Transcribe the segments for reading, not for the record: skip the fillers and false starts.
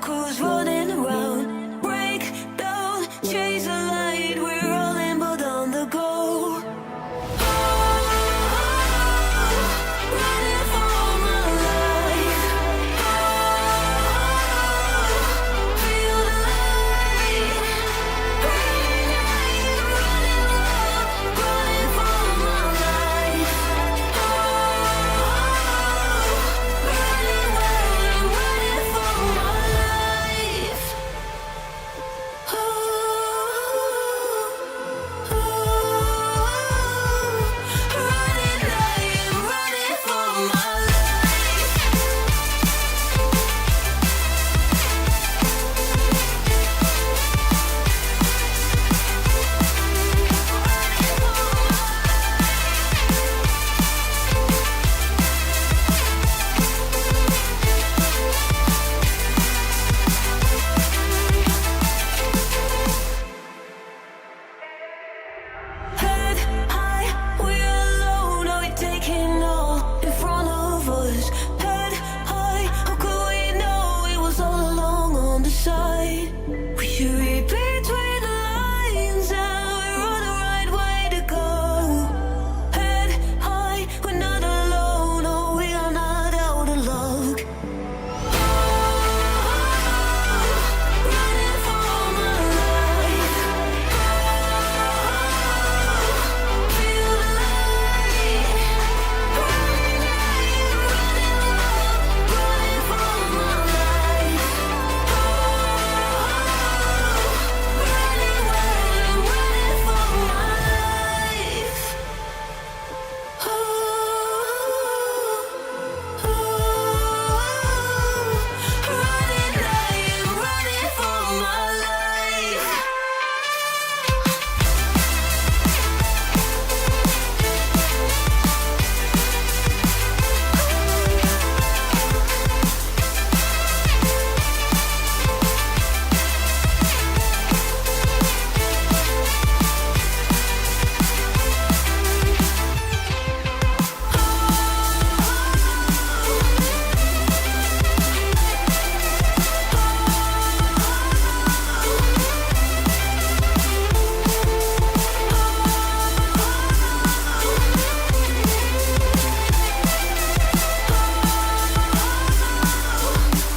who's running around. Break down, chase the light. We're all in but on the go. Running for my life. Feel the light. Running for my life. Running for my life. Running for my life. Head high, we're alone. Are we taking all in front of us? Head high, how could we know it was all along on the side? We should read between the lines and we're on the right way to go. Head high, we're not alone. Oh, we are not out of luck. Running for my life. Feel the light. Running for my life. Running for my life. Running for my life.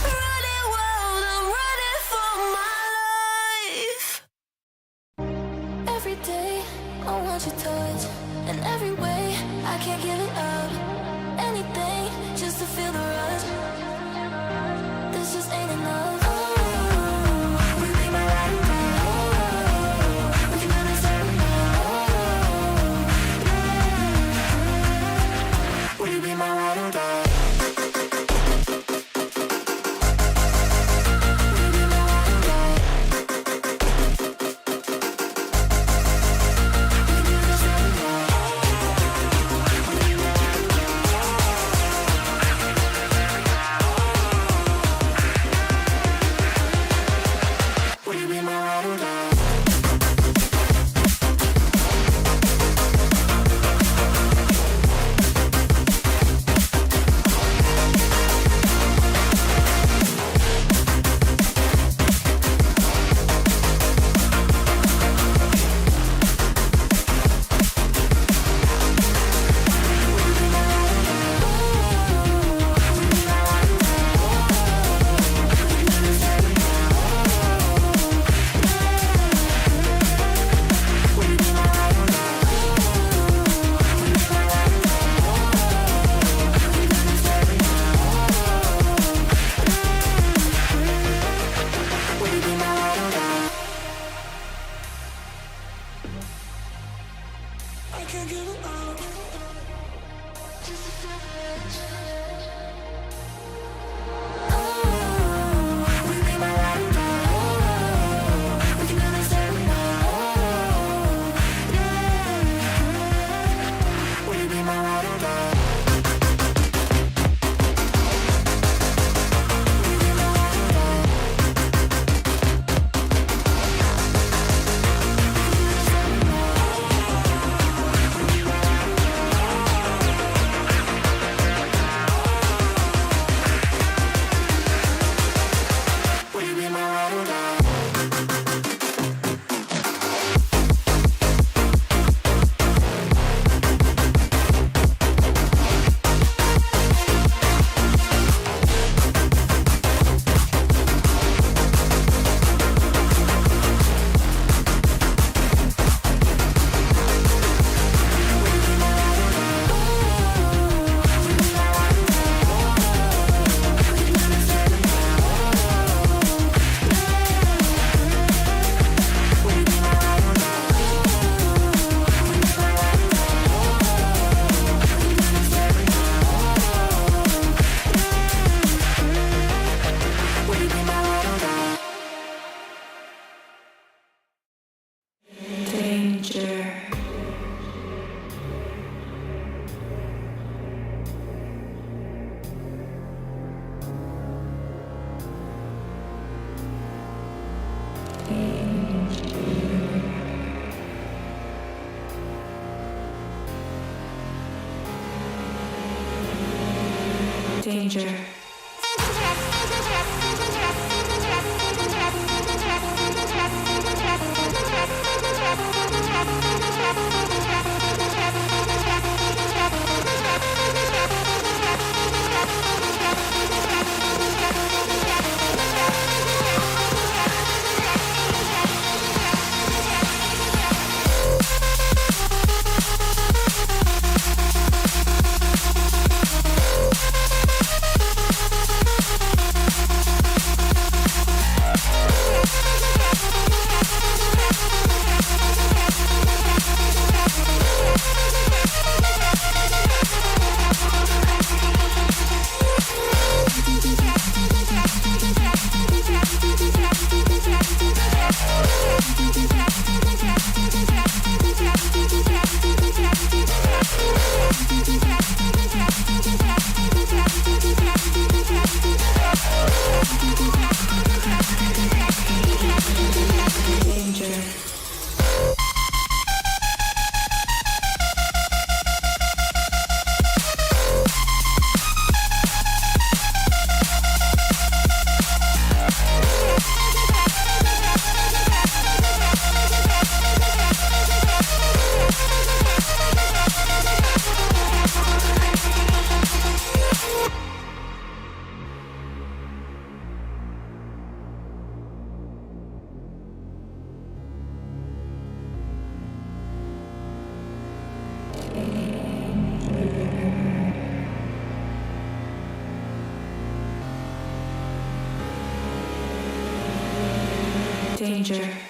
Running wild, I'm running for my life. Every day I want your touch, and every way I can't give it up. Anything just to feel the rush. This just ain't enough. Oh, we be my ride or die. Oh, we can do this every night. Oh, will you be my ride or die? Will you be my ride or die? We can do this every night. Will you be my ride or die? I can't give it up. Just a touch. Oh, will you be my ride or die? Oh, we can do this every night. Oh, will you be my ride or die? Will you be my ride or die? We can do this every night. Danger. Danger.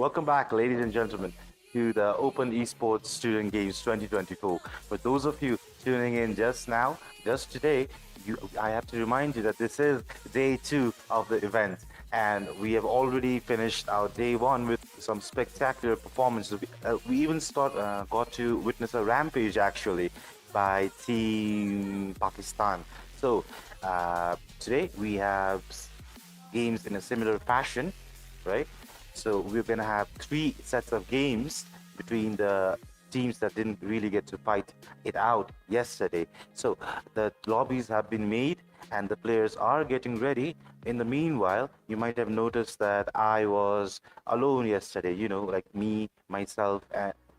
Welcome back, ladies and gentlemen. to the Open Esports Student Games 2024. For those of you tuning in just now, just today, I have to remind you that this is day 2 of the event, and we have already finished our day 1 with some spectacular performances. We even got to witness a rampage actually by Team Pakistan. So today we have games in a similar fashion, right? So we're gonna have 3 sets of games between the teams that didn't really get to fight it out yesterday. So the lobbies have been made and the players are getting ready. In the meanwhile, you might have noticed that I was alone yesterday, like me, myself,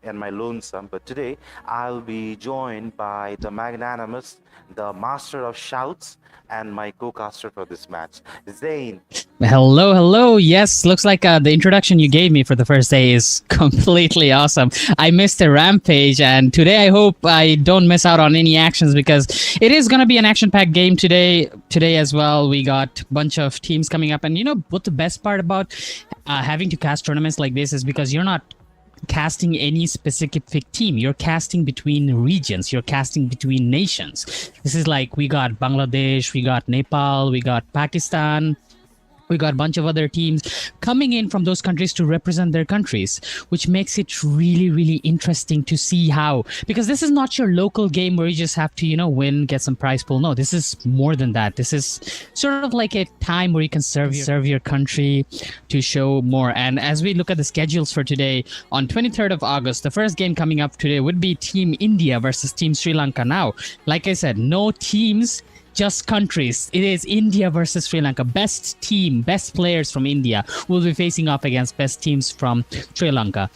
and my lonesome. But today I'll be joined by the magnanimous, the master of shouts, and my co-caster for this match, Zain. Hello. Yes, looks like the introduction you gave me for the first day is completely awesome. I missed a rampage, and today I hope I don't miss out on any actions because it is going to be an action-packed game today. Today as well, we got a bunch of teams coming up, and you know what the best part about having to cast tournaments like this is because you're not casting any specific team. You're casting between regions. You're casting between nations. This is like we got Bangladesh, we got Nepal, we got Pakistan. We got a bunch of other teams coming in from those countries to represent their countries, which makes it really, really interesting to see how, because this is not your local game where you just have to, win, get some prize pool. No, this is more than that. This is sort of like a time where you can serve your country to show more. And as we look at the schedules for today, on 23rd of August, the first game coming up today would be Team India versus Team Sri Lanka. Now, like I said, no teams, just countries. It is India versus Sri Lanka. Best team, best players from India will be facing off against best teams from Sri Lanka.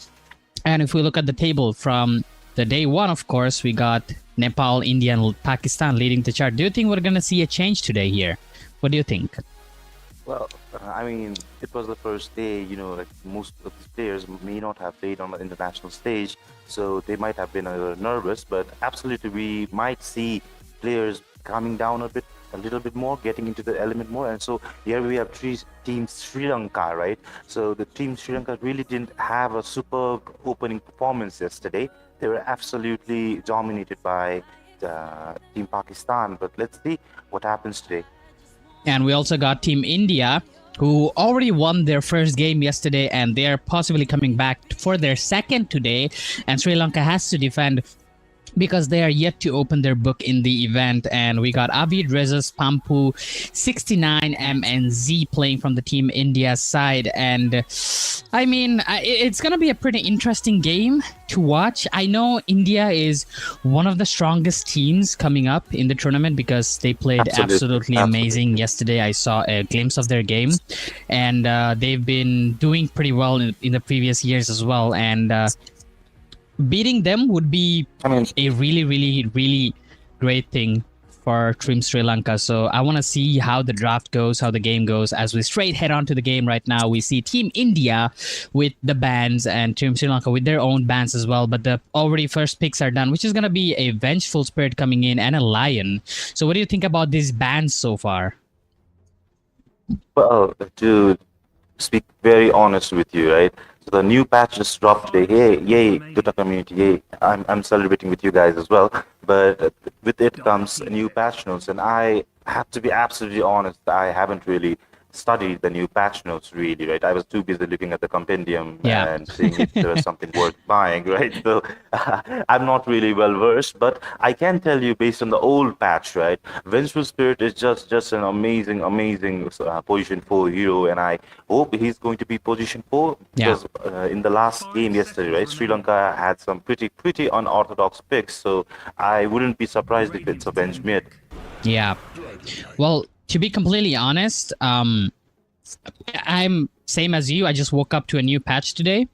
And if we look at the table from the day 1, of course, we got Nepal, India, and Pakistan leading the chart. Do you think we're going to see a change today here? What do you think? Well, it was the first day, like most of the players may not have played on the international stage, so they might have been a little nervous, but absolutely we might see players coming down a little bit more, getting into the element more. And so here we have 3 teams Sri Lanka, right? So the team Sri Lanka really didn't have a superb opening performance yesterday. They were absolutely dominated by Team Pakistan, but let's see what happens today. And we also got Team India, who already won their first game yesterday, and they are possibly coming back for their second today. And Sri Lanka has to defend because they are yet to open their book in the event. And we got Avid, Rezas, Pampu, 69M, and Z playing from the Team India side. And it's going to be a pretty interesting game to watch. I know India is one of the strongest teams coming up in the tournament because they played absolutely amazing yesterday. I saw a glimpse of their game, and they've been doing pretty well in the previous years as well. And beating them would be a really, really, really great thing for Team Sri Lanka. So I want to see how the draft goes, how the game goes. As we straight head on to the game right now, we see Team India with the bans and Team Sri Lanka with their own bans as well. But the already first picks are done, which is going to be a Vengeful Spirit coming in and a Lion. So what do you think about these bans so far? Well, to speak very honest with you, right? So the new patch just dropped today. Yay, Dota community, yay. I'm celebrating with you guys as well. But with it comes new patch notes, and I have to be absolutely honest, I haven't really studied the new patch notes really, right? I was too busy looking at the compendium and seeing if there was something worth buying, right? So I'm not really well versed, but I can tell you based on the old patch, right? Vengeful Spirit is just an amazing position 4 hero, and I hope he's going to be position 4 because in the last game yesterday, right, Sri Lanka had some pretty unorthodox picks, so I wouldn't be surprised if it's a bench mid. Yeah. Well, to be completely honest, I'm same as you. I just woke up to a new patch today.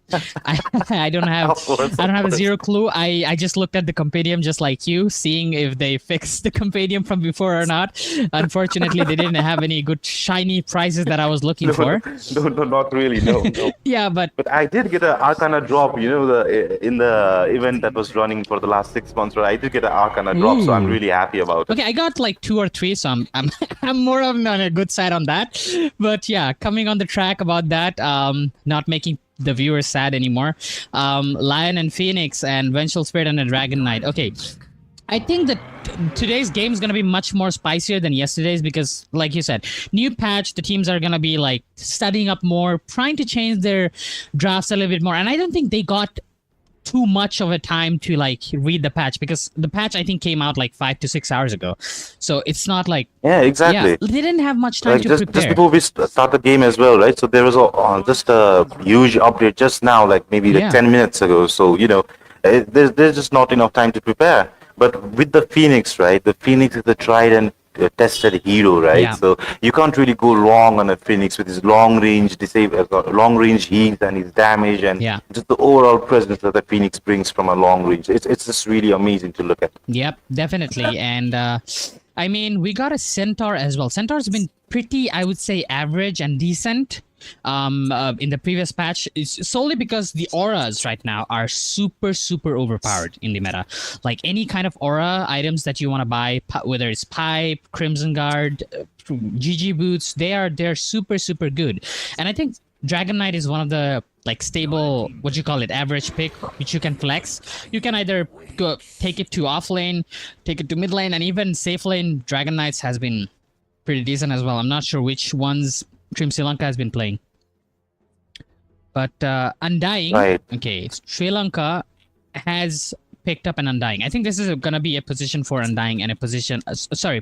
I don't have a zero clue. I just looked at the compendium just like you, seeing if they fixed the compendium from before or not. Unfortunately, they didn't have any good shiny prizes that I was looking for. No, not really. No. Yeah, but I did get an Arcana drop. In the event that was running for the last 6 months, right? I did get an Arcana drop, so I'm really happy about it. Okay, I got like 2 or 3, so I'm more on a good side on that. But yeah, coming on the track about that, not making the viewers sad anymore. Lion and Phoenix and Vengeful Spirit and a Dragon Knight. Okay, I think that today's game is going to be much more spicier than yesterday's because, like you said, new patch, the teams are going to be like studying up more, trying to change their drafts a little bit more. And I don't think they got too much of a time to like read the patch because the patch I think came out like 5 to 6 hours ago. So it's not like Yeah, exactly. yeah, they didn't have much time Like to just prepare. before we start the game as well, right? So there was just a huge update just now, like maybe like Yeah. 10 minutes ago. So there's just not enough time to prepare. But with the Phoenix, right? The Phoenix is the tried and tested hero, right? Yeah. So you can't really go wrong on a Phoenix with his long range long range heals and his damage and Yeah. just the overall presence that the Phoenix brings from a long range. It's just really amazing to look at. Yep, definitely. And I mean, we got a Centaur as well. Centaur's been pretty, I would say, average and decent in the previous patch. It's solely because the auras right now are super overpowered in the meta. Like any kind of aura items that you want to buy, whether it's Pipe, Crimson Guard, GG Boots, they're super good. And I think Dragon Knight is one of the like stable, what you call it, average pick, which you can flex. You can either go take it to off lane, take it to mid lane, and even safe lane. Dragon Knights has been pretty decent as well. I'm not sure which ones Team Sri Lanka has been playing, but Undying. Right. Okay, Sri Lanka has picked up an Undying. I think this is gonna be a position for Undying and a position,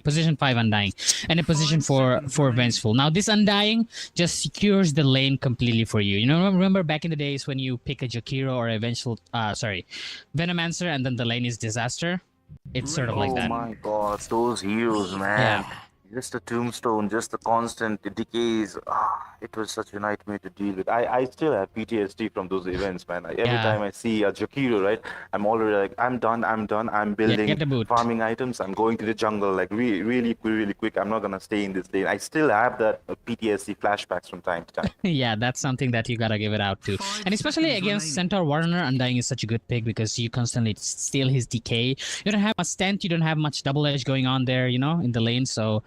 position 5 Undying and a position for Vengeful. Now this Undying just secures the lane completely for you. You know, remember back in the days when you pick a Jakiro or a Vengeful, Venomancer, and then the lane is Disaster. It's sort of like that. Oh my god, those heroes, man. Yeah. Just the tombstone, just the constant decays. It was such a nightmare to deal with. I still have PTSD from those events, man. Every Yeah. time I see a Jakiro, right, I'm already like, I'm done. I'm building get the boot. farming items. I'm going to the jungle, like really quick. I'm not gonna stay in this lane. I still have that PTSD flashbacks from time to time. Yeah, that's something that you gotta give it out to. And especially against Centaur Warner, Undying is such a good pick because you constantly steal his decay. You don't have much stent, you don't have much double edge going on there, you know, in the lane. So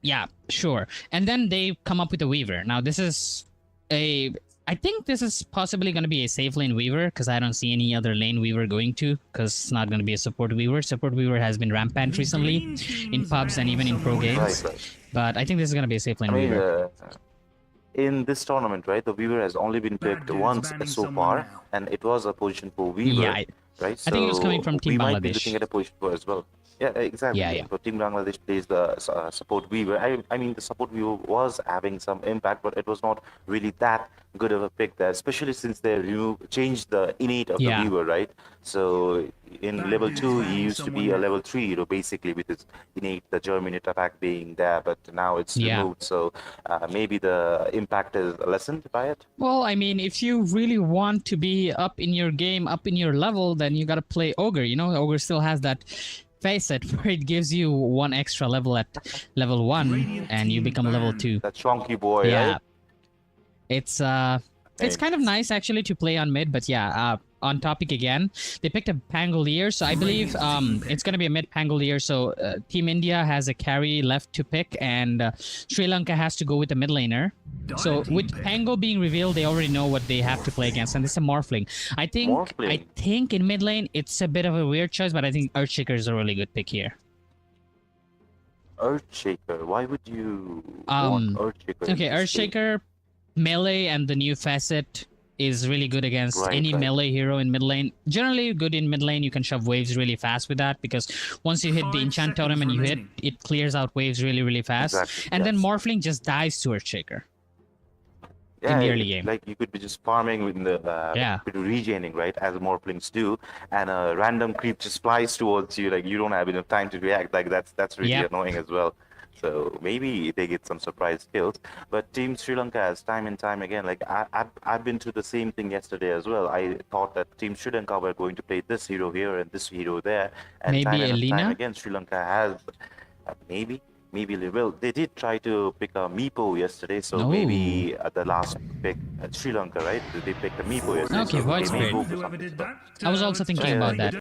yeah, sure. And then they come up with a Weaver. Now this is I think this is possibly going to be a safe lane Weaver because I don't see any other lane Weaver going to because it's not going to be a support Weaver. Support Weaver has been rampant recently in pubs and even in pro games. Right. But I think this is going to be a safe lane I mean, Weaver. in this tournament, right, the Weaver has only been picked once so far, and it was a position for Weaver, Yeah, right? I think it was coming from Team we might be Bangladesh. looking at a position for as well. Yeah, exactly. Yeah. So Team Bangladesh plays the support Weaver. I mean, the support Weaver was having some impact, but it was not really that good of a pick there, especially since they changed the innate of the Weaver, right? So in level 2, he used to be a level 3 hero, basically, with his innate, the Germinate attack being there, but now it's removed. So maybe the impact is lessened by it. Well, I mean, if you really want to be up in your game, up in your level, then you gotta play Ogre. You know, Ogre still has that facet where it gives you one extra level at level 1 and you become level 2. That chonky boy, Yeah. right? It's kind of nice actually to play on mid, but yeah, on topic again, they picked a Pangolier, so I believe it's gonna be a mid Pangolier. So Team India has a carry left to pick, and Sri Lanka has to go with a mid laner. So with Pango being revealed, they already know what they have to play against, and this is a Morphling. I think in mid lane it's a bit of a weird choice, but I think Earthshaker is a really good pick here. Earthshaker, why would you want Earthshaker? Okay, Earthshaker, melee, and the new facet is really good against any melee hero in mid lane. Generally good in mid lane, you can shove waves really fast with that because once you hit the enchant totem and you hit, it clears out waves really fast. Exactly, and then Morphling just dies to Earthshaker. Yeah, in the early game. Like you could be just farming with the regening, right, as Morphlings do, and a random creep just flies towards you, like you don't have enough time to react. Like that's really annoying as well. So maybe they get some surprise kills. But Team Sri Lanka has time and time again, like I've been through the same thing yesterday as well. I thought that Team Sri Lanka were going to play this hero here and this hero there, and maybe time and Elena? time again Sri Lanka has maybe they will. They did try to pick a Meepo yesterday, so maybe at the last pick at Sri Lanka, right? They picked a Meepo yesterday. Okay, so Void they may Spirit. go for something. I was also thinking about that.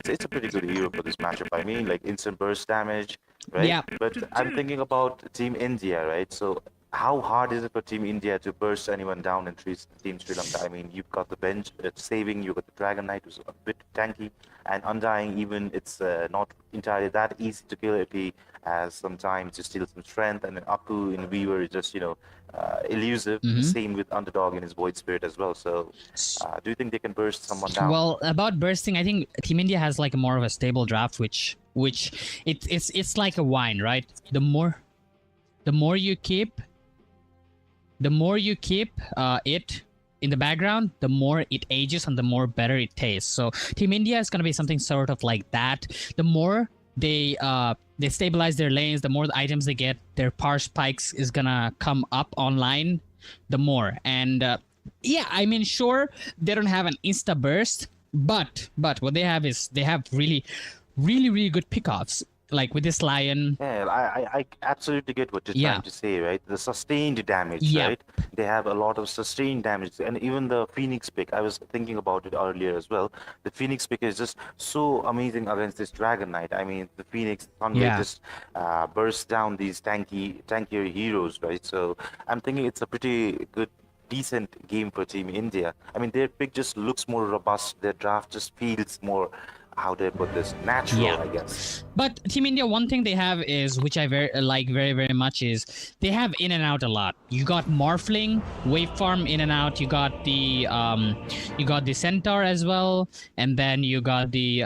It's a pretty good hero for this matchup. I mean, like instant burst damage, right? Yeah. But I'm thinking about Team India, right? So how hard is it for Team India to burst anyone down in Team Sri Lanka? I mean, you've got the bench saving, you've got the Dragon Knight, who's a bit tanky, and Undying, even it's not entirely that easy to kill if he has some time to steal some strength. And then Aku in Weaver is just, elusive. Same with Underdog in his Void Spirit as well. So, do you think they can burst someone down? Well, about bursting, I think Team India has like more of a stable draft, which it's like a wine, right? The more you keep it in the background, the more it ages and the more better it tastes. So Team India is going to be something sort of like that. The more they stabilize their lanes, the more the items they get, their power spikes is going to come up online, the more. And yeah, I mean, sure, they don't have an insta burst, but what they have is they have really good pickoffs. Like with this lion. Yeah, I absolutely get what you're trying to say, right? The sustained damage, right? They have a lot of sustained damage. And even the Phoenix pick, I was thinking about it earlier as well. The Phoenix pick is just so amazing against this Dragon Knight. I mean, the Phoenix Sunblade just bursts down these tankier heroes, right? So I'm thinking it's a pretty good, decent game for Team India. I mean, their pick just looks more robust. Their draft just feels more, how do I put this, natural, I guess. But Team India, one thing they have is, which I very much, is they have in and out a lot. You got Morphling, Waveform in and out. You got the Centaur as well, and then you got the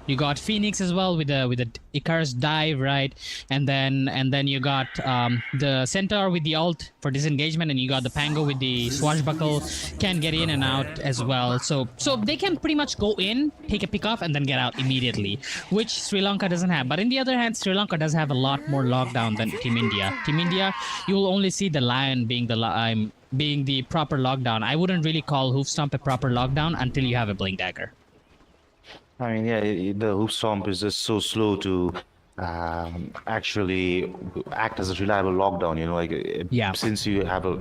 you got Phoenix as well with the Icarus dive, right? And then you got the Centaur with the ult for disengagement, and you got the Pango with the swashbuckle, can get in and out as well. So they can pretty much go in, take a pick off, and then get out immediately, which Sri Lanka doesn't have. But on the other hand, Sri Lanka does have a lot more lockdown than Team India. Team India, you will only see the Lion being the proper lockdown. I wouldn't really call Hoofstomp a proper lockdown until you have a Blink Dagger. I mean, yeah, the hoop stomp is just so slow to actually act as a reliable lockdown. Since you have a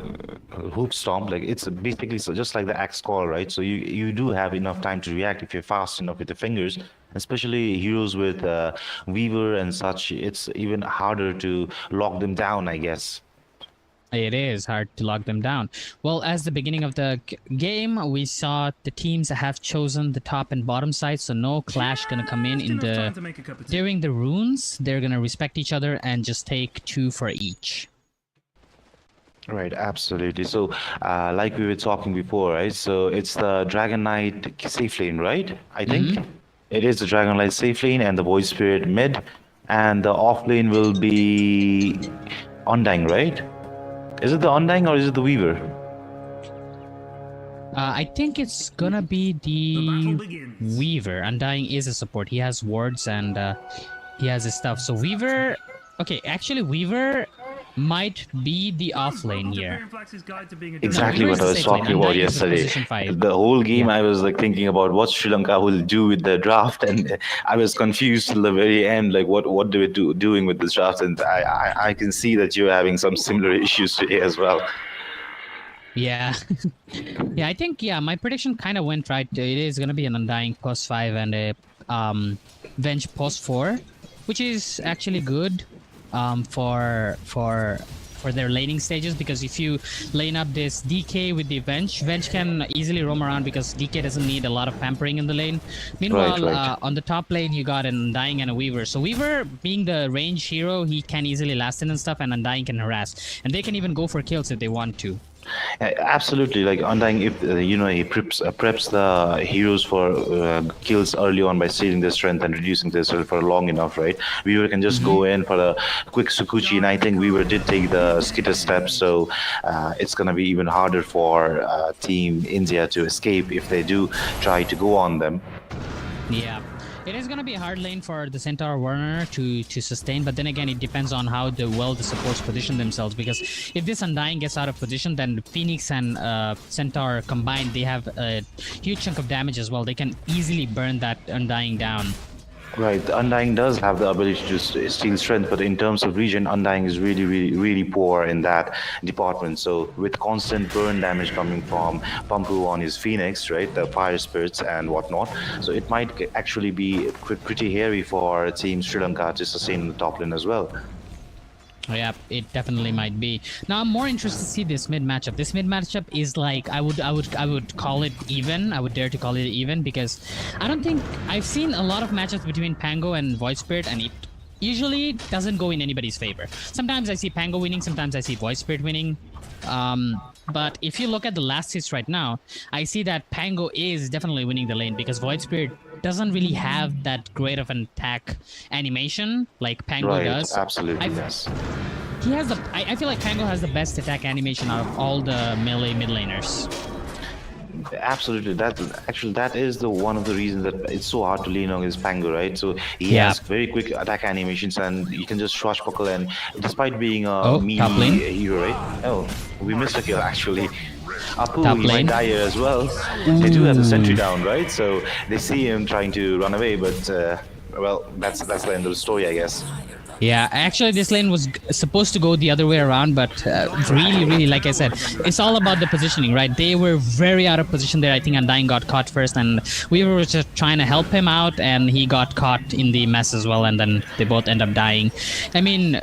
hoop stomp, like it's basically just like the axe call, right? So you do have enough time to react if you're fast enough with the fingers. Especially heroes with Weaver and such, it's even harder to lock them down, I guess. It is hard to lock them down. Well, as the beginning of the game, we saw the teams have chosen the top and bottom side, so no clash gonna come in during the runes. They're gonna respect each other and just take 2 for each. Right, absolutely. So, like we were talking before, right? So it's the Dragon Knight safe lane, right? I think it is the Dragon Knight safe lane and the Void Spirit mid, and the off lane will be Undying, right? Is it the Undying or is it the Weaver? I think it's gonna be the Weaver. Undying is a support. He has wards and he has his stuff. So Weaver... Okay, actually Weaver might be the off lane here. Exactly what I was talking about yesterday. The whole game I was like thinking about what Sri Lanka will do with the draft, and I was confused till the very end, like what do we doing with this draft, and I can see that you're having some similar issues today as well. Yeah. Yeah, I think my prediction kind of went right. It is gonna be an Undying post 5 and a Venge post 4, which is actually good for their laning stages, because if you lane up this DK with the Venge can easily roam around because DK doesn't need a lot of pampering in the lane. Meanwhile, on the top lane, you got an Undying and a Weaver. So Weaver, being the range hero, he can easily last in and stuff, and Undying can harass. And they can even go for kills if they want to. Absolutely, like Undying, if he preps the heroes for kills early on by stealing their strength and reducing their strength for long enough, right? Weaver can just go in for a quick Sukuchi, and I think Weaver did take the skitter step, so it's gonna be even harder for Team India to escape if they do try to go on them. Yeah. It is going to be a hard lane for the Centaur Warner to sustain, but then again, it depends on how well the supports position themselves, because if this Undying gets out of position, then Phoenix and Centaur combined, they have a huge chunk of damage as well. They can easily burn that Undying down. Right, the Undying does have the ability to steal strength, but in terms of region, Undying is really poor in that department. So with constant burn damage coming from Pampu on his Phoenix, right, the fire spirits and whatnot, so it might actually be pretty hairy for Team Sri Lanka to sustain the top lane as well. Yeah, it definitely might be. Now I'm more interested to see this mid matchup. This mid matchup is like I would call it even. I would dare to call it even because I don't think I've seen a lot of matchups between Pango and Void Spirit, and it usually doesn't go in anybody's favor. Sometimes I see Pango winning, sometimes I see Void Spirit winning. But if you look at the last hits right now, I see that Pango is definitely winning the lane because Void Spirit doesn't really have that great of an attack animation like Pango Right, does. absolutely, I've- yes. He has the. I feel like Pango has the best attack animation out of all the melee mid laners. Absolutely. That is the one of the reasons that it's so hard to lean on is Pango, right? So he Yeah. has very quick attack animations, and you can just swashbuckle. And despite being a Oh, top lane. melee hero, right? Oh, we missed a kill actually. Apu, Top he lane. might die here as well. They do have the sentry down, right? So they see him trying to run away, but well, that's the end of the story, I guess. Yeah, actually, this lane was supposed to go the other way around, but really, like I said, it's all about the positioning, right? They were very out of position there. I think Undying got caught first, and we were just trying to help him out, and he got caught in the mess as well, and then they both end up dying. I mean,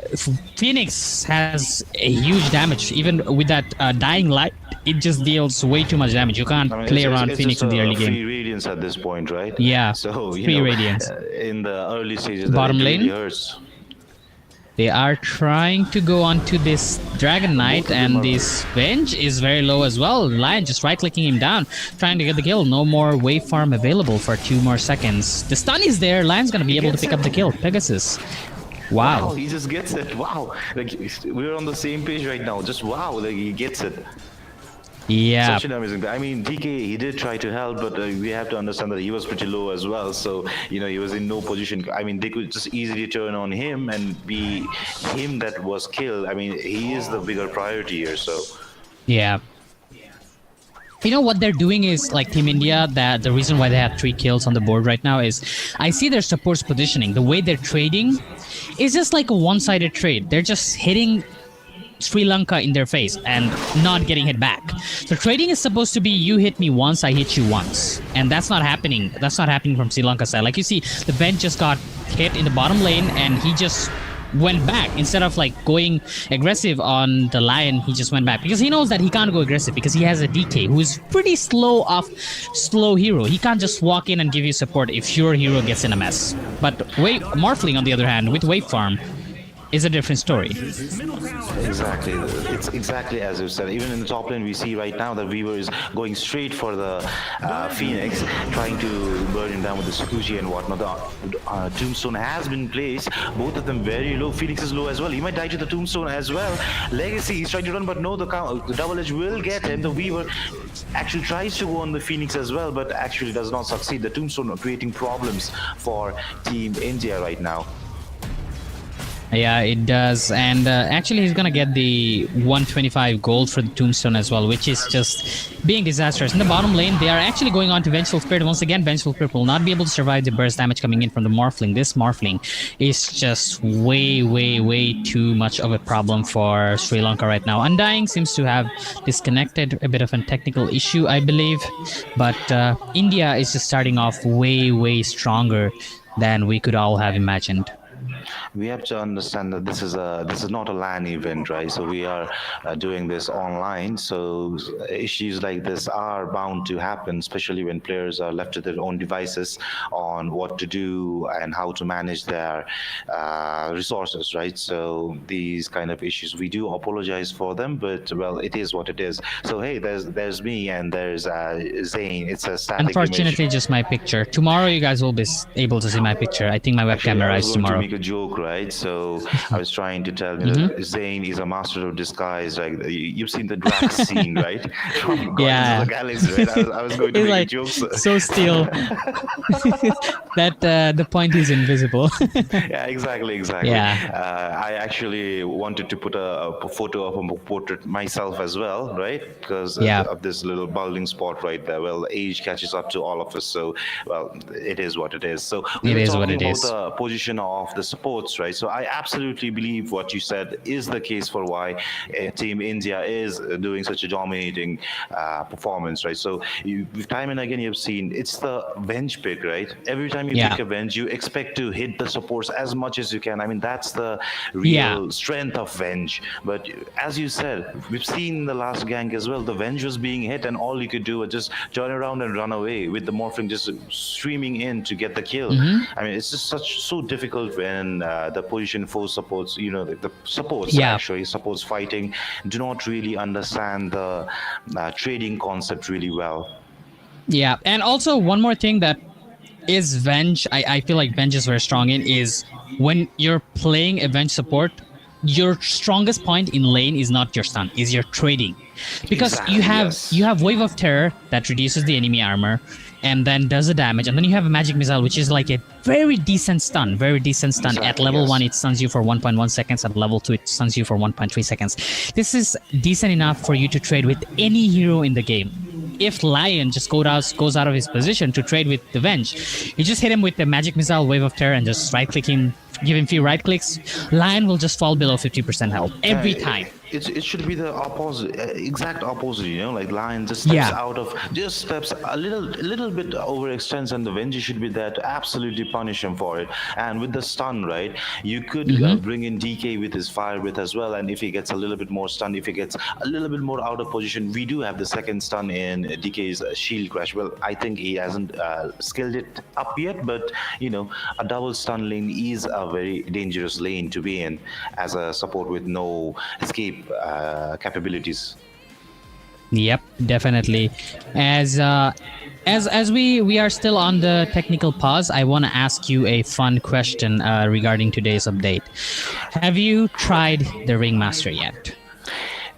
Phoenix has a huge damage. Even with that dying light, it just deals way too much damage. You can't I mean, play around it's Phoenix just in the early free game. radiance at this point, right? Yeah, So free radiance. in the early stages, Bottom it lane? really hurts. They are trying to go onto this Dragon Knight, and this Venge is very low as well. Lion just right-clicking him down, trying to get the kill. No more wave farm available for 2 more seconds. The stun is there. Lion's gonna be able to pick up the kill. Pegasus. Wow. He just gets it. Wow, like we're on the same page right now. Just wow, like he gets it. Yeah. Such an amazing. I mean, DK he did try to help, but we have to understand that he was pretty low as well. So he was in no position. I mean, they could just easily turn on him and be him that was killed. I mean, he is the bigger priority here. So Yeah. You know what they're doing is like Team India, that the reason why they have 3 kills on the board right now is I see their supports positioning. The way they're trading is just like a one-sided trade. They're just hitting Sri Lanka in their face and not getting hit back. So trading is supposed to be you hit me once, I hit you once. And that's not happening. That's not happening from Sri Lanka side. Like you see, the bench just got hit in the bottom lane and he just went back. Instead of like going aggressive on the Lion, he just went back because he knows that he can't go aggressive because he has a DK who is pretty slow hero. He can't just walk in and give you support if your hero gets in a mess. But Morphling on the other hand with wave farm is a different story. exactly, it's exactly as you said. Even in the top lane, we see right now that Weaver is going straight for the Phoenix, trying to burn him down with the Sakuji and whatnot. The Tombstone has been placed. Both of them very low. Phoenix is low as well. He might die to the Tombstone as well. Legacy, he's trying to run, but no, the double edge will get him. The Weaver actually tries to go on the Phoenix as well, but actually does not succeed. The Tombstone creating problems for Team India right now. Yeah, it does. And actually, he's going to get the 125 gold for the Tombstone as well, which is just being disastrous. In the bottom lane, they are actually going on to Vengeful Spirit. Once again, Vengeful Spirit will not be able to survive the burst damage coming in from the Morphling. This Morphling is just way too much of a problem for Sri Lanka right now. Undying seems to have disconnected, a bit of a technical issue, I believe. But India is just starting off way stronger than we could all have imagined. We have to understand that this is not a LAN event, right? So we are doing this online. So issues like this are bound to happen, especially when players are left to their own devices on what to do and how to manage their resources, right? So these kind of issues, we do apologize for them, but well, it is what it is. So hey, there's me and there's Zane. It's a static Unfortunately, image. just my picture. Tomorrow, you guys will be able to see my picture. I think my webcam Actually, I was arrives going to tomorrow. make a joke, right? So I was trying to tell you that Zane is a master of disguise. Like you've seen the Drax scene, right? From Guardians Yeah. of the Galaxy, right? I was going to He's make like a joke. so still that the point is invisible. Yeah, exactly. Yeah. I actually wanted to put a photo of a portrait myself as well, right? Because Yeah. of this little balding spot right there. Well, age catches up to all of us, so well, it is what it is. So we It were is what talking it about is. the position of the support. esports, right? So I absolutely believe what you said is the case for why Team India is doing such a dominating performance, right? So time and again you've seen it's the Venge pick, right? Every time you pick a Venge, you expect to hit the supports as much as you can. I mean, that's the real strength of Venge. But as you said, we've seen the last gank as well. The Venge was being hit, and all you could do was just turn around and run away with the Morphling just streaming in to get the kill. I mean, it's just so difficult when the position 4 supports, the supports actually supports fighting do not really understand the trading concept really well. Yeah, and also one more thing that is Venge, I feel like Venge is very strong in, is when you're playing a Venge support, your strongest point in lane is not your stun, is your trading. Because you have Wave of Terror that reduces the enemy armor and then does the damage, and then you have a Magic Missile, which is like a very decent stun. At level 1 it stuns you for 1.1 seconds, at level 2 it stuns you for 1.3 seconds. This is decent enough for you to trade with any hero in the game. If Lion just goes out of his position to trade with the Venge, you just hit him with the Magic Missile, Wave of Terror, and just right click him, give him a few right clicks. Lion will just fall below 50% health every time. It should be the opposite, exact opposite, like Lion just steps a little bit overextends, and the Venge should be there to absolutely punish him for it. And with the stun, right, you could bring in DK with his Fire Breath as well, and if he gets a little bit more stun, if he gets a little bit more out of position, we do have the second stun in DK's Shield Crash. Well, I think he hasn't skilled it up yet, but a double stun lane is a very dangerous lane to be in as a support with no escape capabilities. Yep, definitely. As we are still on the technical pause, I want to ask you a fun question regarding today's update. Have you tried the Ringmaster yet?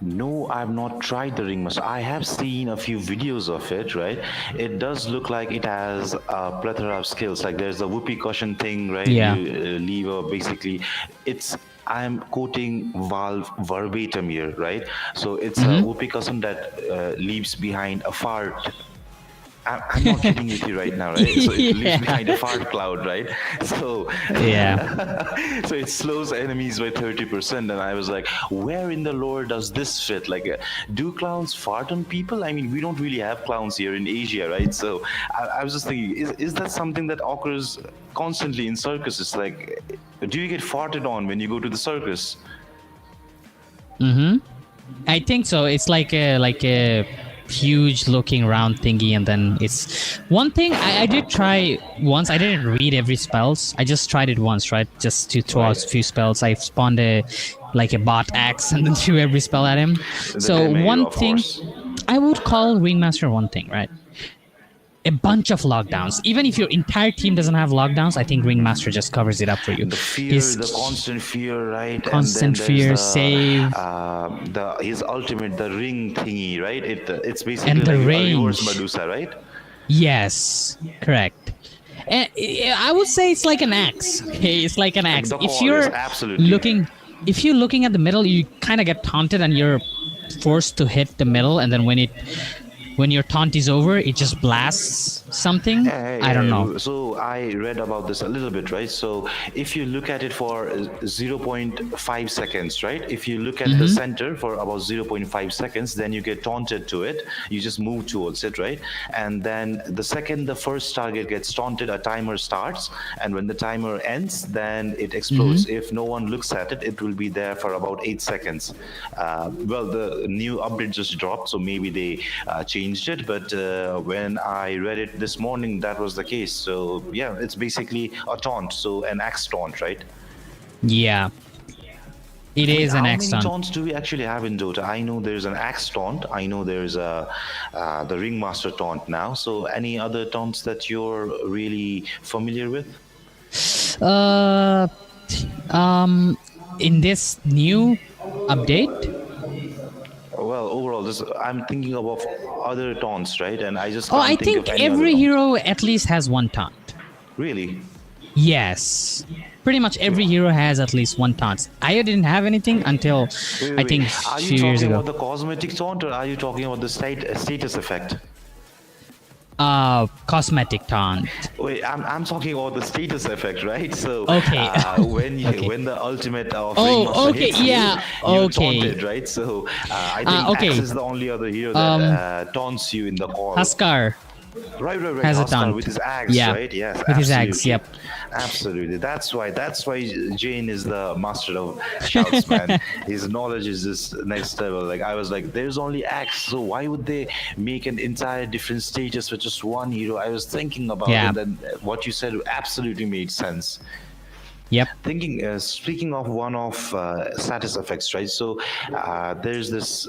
No, I've not tried the Ringmaster. I have seen a few videos of it, right? It does look like it has a plethora of skills. Like there's the whoopee cushion thing, right? Yeah. You lever, basically. I'm quoting Valve verbatim here, right? So it's a whoopee cushion that leaves behind a fart. I'm not kidding with you right now, right? So it leaves behind a fart cloud, right? So so it slows enemies by 30%, and I was like, where in the lore does this fit? Like, do clowns fart on people? I mean, we don't really have clowns here in Asia, right? So I was just thinking, is that something that occurs constantly in circuses? Like, do you get farted on when you go to the circus? I think so. It's like a huge looking round thingy, and then it's one thing I did try once. I didn't read every spells. I just tried it once, right? Just to throw out a few spells. I spawned a bot axe and then threw every spell at him. So one thing I would call Ringmaster one thing, right? A bunch of lockdowns. Even if your entire team doesn't have lockdowns, I think Ringmaster just covers it up for you. The fear, the constant fear, right? Constant fear, save. His ultimate, the ring thingy, right? It's basically and the like range. a reverse Medusa, right? Yes, correct. And I would say it's like an axe. Okay, it's like an axe. If you're looking at the middle, you kind of get taunted and you're forced to hit the middle, and then when your taunt is over, it just blasts something. I don't know. So I read about this a little bit, right? So if you look at it for 0.5 seconds, right? If you look at the center for about 0.5 seconds, then you get taunted to it. You just move towards it, right? And then the second the first target gets taunted, a timer starts. And when the timer ends, then it explodes. If no one looks at it, it will be there for about 8 seconds. Well, the new update just dropped, so maybe they changed it. But when I read it this morning, that was the case. So yeah, it's basically a taunt, so an axe taunt, right? Yeah, it is an axe taunt. How many taunts do we actually have in Dota? I know there's an axe taunt. I know there's the Ringmaster taunt now. So any other taunts that you're really familiar with? In this new update. Well, overall, I'm thinking of other taunts, right? And I just I think every hero at least has one taunt. Really? Yes. Pretty much every hero has at least one taunt. I didn't have anything until I think a few years ago. Are you talking about the cosmetic taunt, or are you talking about the status effect? cosmetic taunt. Wait, I'm talking about the status effect, right? So Okay. when you Okay. when the ultimate of Oh, Ringmaster okay, hits yeah, you're okay. taunted, right? So I think Okay. Axe is the only other hero that taunts you in the call. Huskar Right. has a Huskar taunt. with his axe, Yeah, right? Yes, with his absolutely. axe, yep. Absolutely. That's why Jane is the master of shouts, man. His knowledge is just next level. Like I was like, there's only axe, so why would they make an entire different stages for just one hero? I was thinking about Yeah. it, and what you said absolutely made sense. Yep. Thinking, speaking of one of status effects, right? So there's this,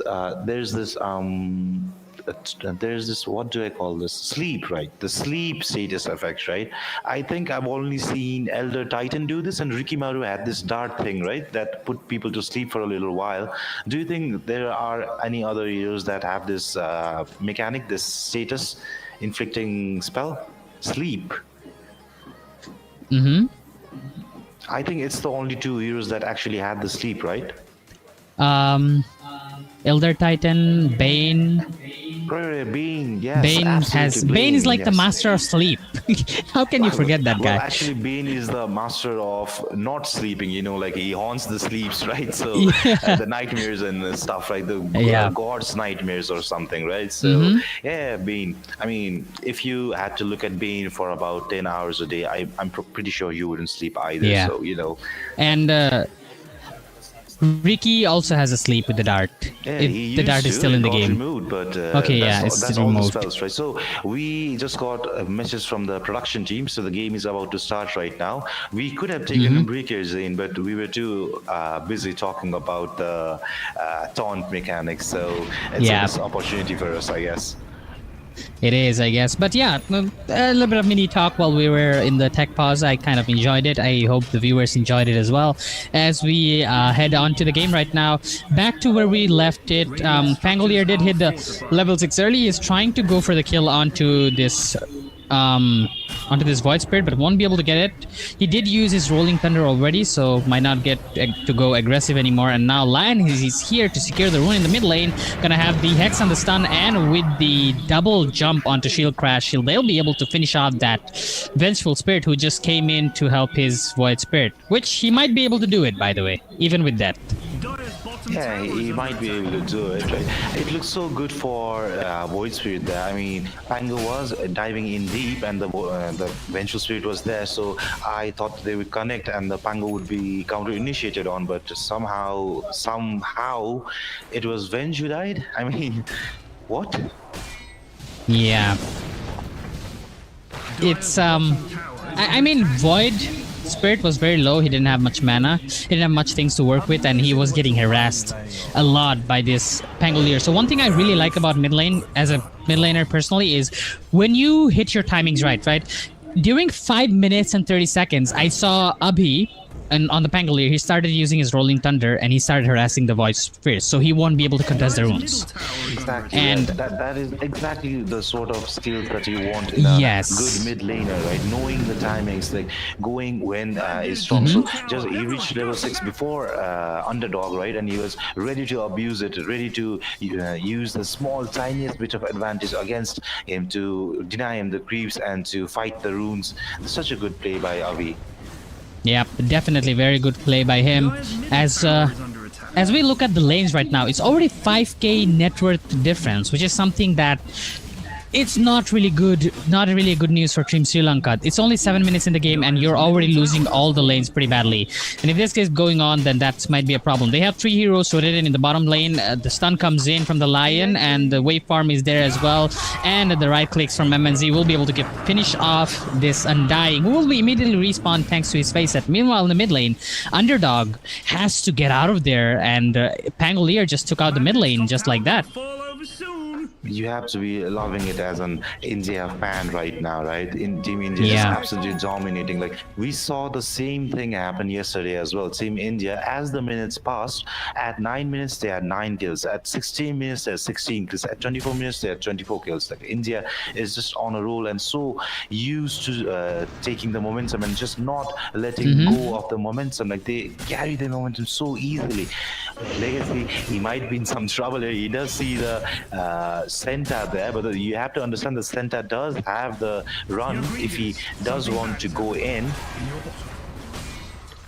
what do I call this, sleep, right? The sleep status effect, right? I think I've only seen Elder Titan do this, and Rikimaru had this dart thing, right, that put people to sleep for a little while. Do you think there are any other heroes that have this mechanic, this status inflicting spell, sleep? I think it's the only two heroes that actually had the sleep, right? Elder Titan, Bane. Bane, yes. Bane has absolutely, Bane is like the yes. master of sleep. How can you forget that Well, guy? actually, Bane is the master of not sleeping. You know, like he haunts the sleeps, right? So the nightmares and stuff, right? The Yeah. god's nightmares or something, right? So yeah, Bane. I mean, if you had to look at Bane for about 10 hours a day, I'm pretty sure you wouldn't sleep either. Yeah. So you know. And Ricky also has a sleep with the dart. Yeah, The dart is still in the game. Removed, but Okay, yeah, it's that's still all the removed. spells, right? So we just got a message from the production team, so the game is about to start right now. We could have taken breakers in, but we were too busy talking about the taunt mechanics. So it's Yeah. a missed opportunity for us, I guess. It is, I guess. But yeah, a little bit of mini talk while we were in the tech pause. I kind of enjoyed it. I hope the viewers enjoyed it as well. As we head on to the game right now, back to where we left it. Pangolier did hit the level 6 early. He's trying to go for the kill onto this Void Spirit, but won't be able to get it. He did use his Rolling Thunder already, so might not get to go aggressive anymore. And now Lion is here to secure the rune in the mid lane. Gonna have the Hex on the stun, and with the double jump onto Shield Crash, they'll be able to finish off that Vengeful Spirit who just came in to help his Void Spirit, which he might be able to do it, by the way, even with that. Yeah, he might be able to do it, right? It looks so good for Void Spirit there. I mean, Pango was diving in deep, and the Vengeful Spirit was there, so I thought they would connect and the Pango would be counter-initiated on, but somehow, it was Venge who died? I mean, what? Yeah. It's I mean, Void Spirit was very low. He didn't have much mana. He didn't have much things to work with, and he was getting harassed a lot by this Pangolier. So one thing I really like about mid lane as a mid laner personally is when you hit your timings right? During 5 minutes and 30 seconds, I saw Abhi, and on the Pangolier, he started using his Rolling Thunder, and he started harassing the Void Spirit, so he won't be able to contest the runes. Exactly. And that is exactly the sort of skills that you want in a good mid laner, right? Knowing the timings, like going when is strong. So just he reached level 6 before underdog, right? And he was ready to abuse it, ready to use the small, tiniest bit of advantage against him to deny him the creeps and to fight the runes. Such a good play by Avi. Yep, definitely very good play by him. As we look at the lanes right now, it's already 5k net worth difference, which is something that it's not really good news for Team Sri Lanka. It's only 7 minutes in the game and you're already losing all the lanes pretty badly. And if this keeps going on, then that might be a problem. They have 3 heroes rotated in the bottom lane. The stun comes in from the Lion, and the wave farm is there as well. And the right clicks from MNZ will be able to finish off this Undying, who will be immediately respawn thanks to his face set. Meanwhile, in the mid lane, Underdog has to get out of there, and Pangolier just took out the mid lane just like that. You have to be loving it as an India fan right now, right? In Team India is absolutely dominating. Like we saw the same thing happen yesterday as well. Team India, as the minutes passed, at 9 minutes they had 9 kills. At 16 minutes they had 16 kills. At 24 minutes they had 24 kills. Like India is just on a roll and so used to taking the momentum and just not letting go of the momentum. Like they carry the momentum so easily. Legacy, he might be in some trouble here. He does see the Senta there, but you have to understand the Senta does have the run if he does want to go in.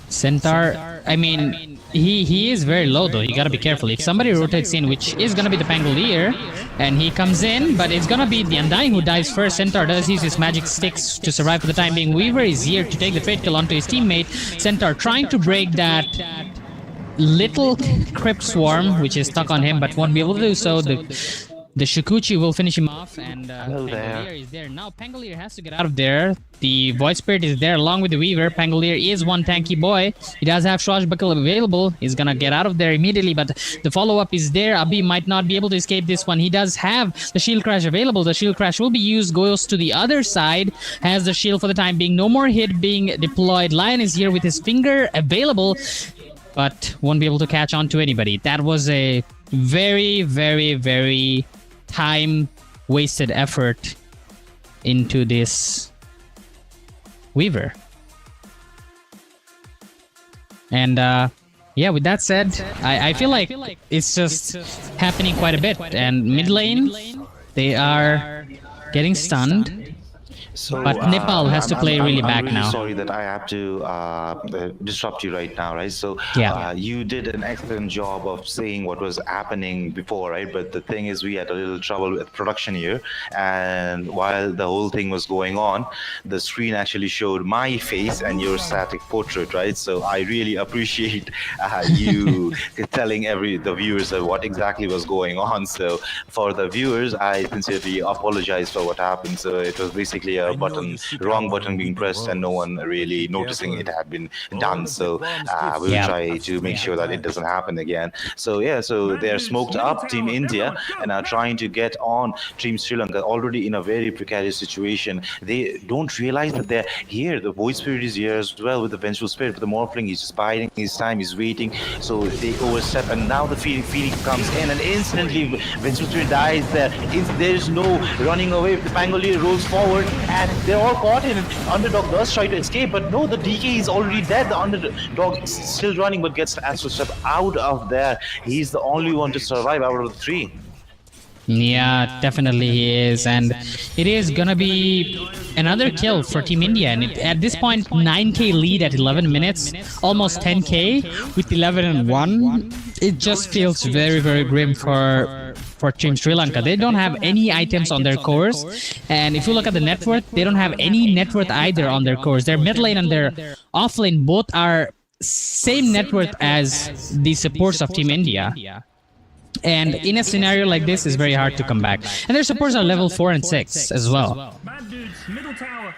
Centaur, I mean, he is very low though. You gotta be careful. If somebody rotates in, which is gonna be the Pangolier, and he comes in, but it's gonna be the Undying who dies first. Centaur does use his magic sticks to survive for the time being. Weaver is here to take the fate kill onto his teammate. Centaur trying to break that little crypt swarm, which is stuck on him, but won't be able to do so. The Shikuchi will finish him off, and Pangolier is there. Now Pangolier has to get out of there. The Void Spirit is there along with the Weaver. Pangolier is one tanky boy. He does have Swashbuckle available. He's gonna get out of there immediately, but the follow-up is there. Abi might not be able to escape this one. He does have the Shield Crash available. The Shield Crash will be used, goes to the other side, has the shield for the time being. No more hit being deployed. Lion is here with his finger available, but won't be able to catch on to anybody. That was a very, very, very time-wasted effort into this Weaver. And yeah, with that said, I feel like it's just happening quite a bit. And mid lane, they are getting stunned. So, but Nepal has to play really back really now. Sorry that I have to disrupt you right now, right? So Yeah. you did an excellent job of saying what was happening before, right? But the thing is, we had a little trouble with production here, and while the whole thing was going on, the screen actually showed my face and your static portrait, right? So I really appreciate you telling the viewers what exactly was going on. So for the viewers, I sincerely apologize for what happened. So it was basically a wrong button being pressed and no one really noticing it had been done. So we'll try to make sure that it doesn't happen again. So yeah, so they're smoked up, Team India, and are trying to get on Team Sri Lanka, already in a very precarious situation. They don't realize that they're here. The Void Spirit is here as well with the Vengeful Spirit, but the Morphling is just biding his time, he's waiting. So they overstep, and now the Phoenix comes in, and instantly Vengeful Spirit dies there. There's no running away. The Pangolier rolls forward, and they're all caught in it. Underdog does try to escape, but no, the DK is already dead. The Underdog is still running, but gets Astro Step out of there. He's the only one to survive out of the three. Yeah, definitely he is, and it is gonna be another kill for Team India, and at this point 9k lead at 11 minutes, almost 10k with 11 and 1. It just feels very, very grim for Team Sri Lanka. They don't have any items on their cores, and if you look at the net worth, they don't have any net worth either on their cores. Their mid lane and their off lane both are same net worth as the supports of Team India. And in a scenario like this, it's very hard to come back. And their supports are level 4 and 6 as well.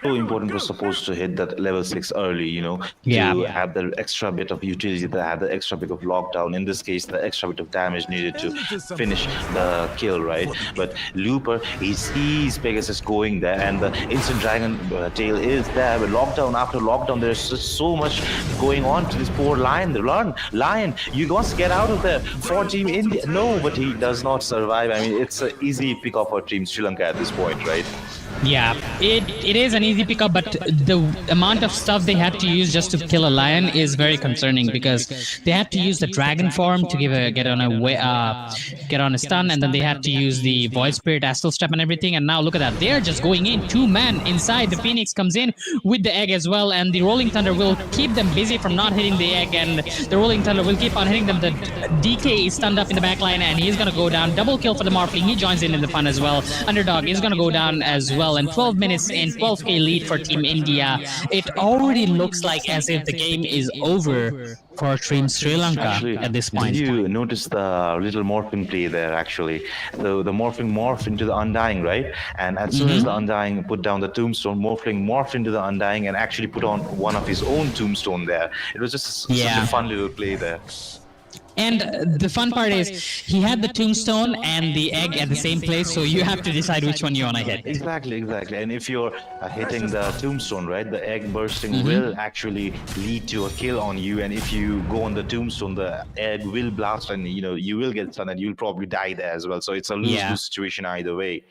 So important for supposed to hit that level 6 early, you know, to have the extra bit of utility, to have the extra bit of lockdown. In this case, the extra bit of damage needed to finish the kill, right? But Looper, he sees Pegasus going there, and the instant dragon tail is there. But lockdown after lockdown, there's just so much going on to this poor Lion. The Lion, you must get out of there for Team India. No, but he does not survive. I mean, it's an easy pickup for Team Sri Lanka at this point, right? Yeah, it is an easy pickup, but the amount of stuff they had to use just to kill a Lion is very concerning, because they had to use the dragon form to get on a stun, and then they had to use the Void Spirit, Astral Step, and everything. And now look at that, they're just going in 2-man inside. The Phoenix comes in with the egg as well, and the Rolling Thunder will keep them busy from not hitting the egg, and the Rolling Thunder will keep on hitting them. The DK is stunned up in the back line, and he's gonna go down. Double kill for the Morphling. He joins in the fun as well. Underdog is gonna go down as well. And 12 minutes in, 12k lead for Team India. It already looks like as if the game is over for Team Sri Lanka at this point. Did you notice the little morphing play there, actually? So the Morphling morphed into the Undying, right? And as soon as the Undying put down the tombstone, Morphling morphed into the Undying and actually put on one of his own tombstone there. It was just such a fun little play there. And the fun part is, he had the tombstone and the egg at the same place, so you have to decide which one you want to hit. Exactly. And if you're hitting the tombstone, right, the egg bursting will actually lead to a kill on you. And if you go on the tombstone, the egg will blast, and you know you will get stunned, and you'll probably die there as well. So it's a lose-lose situation either way.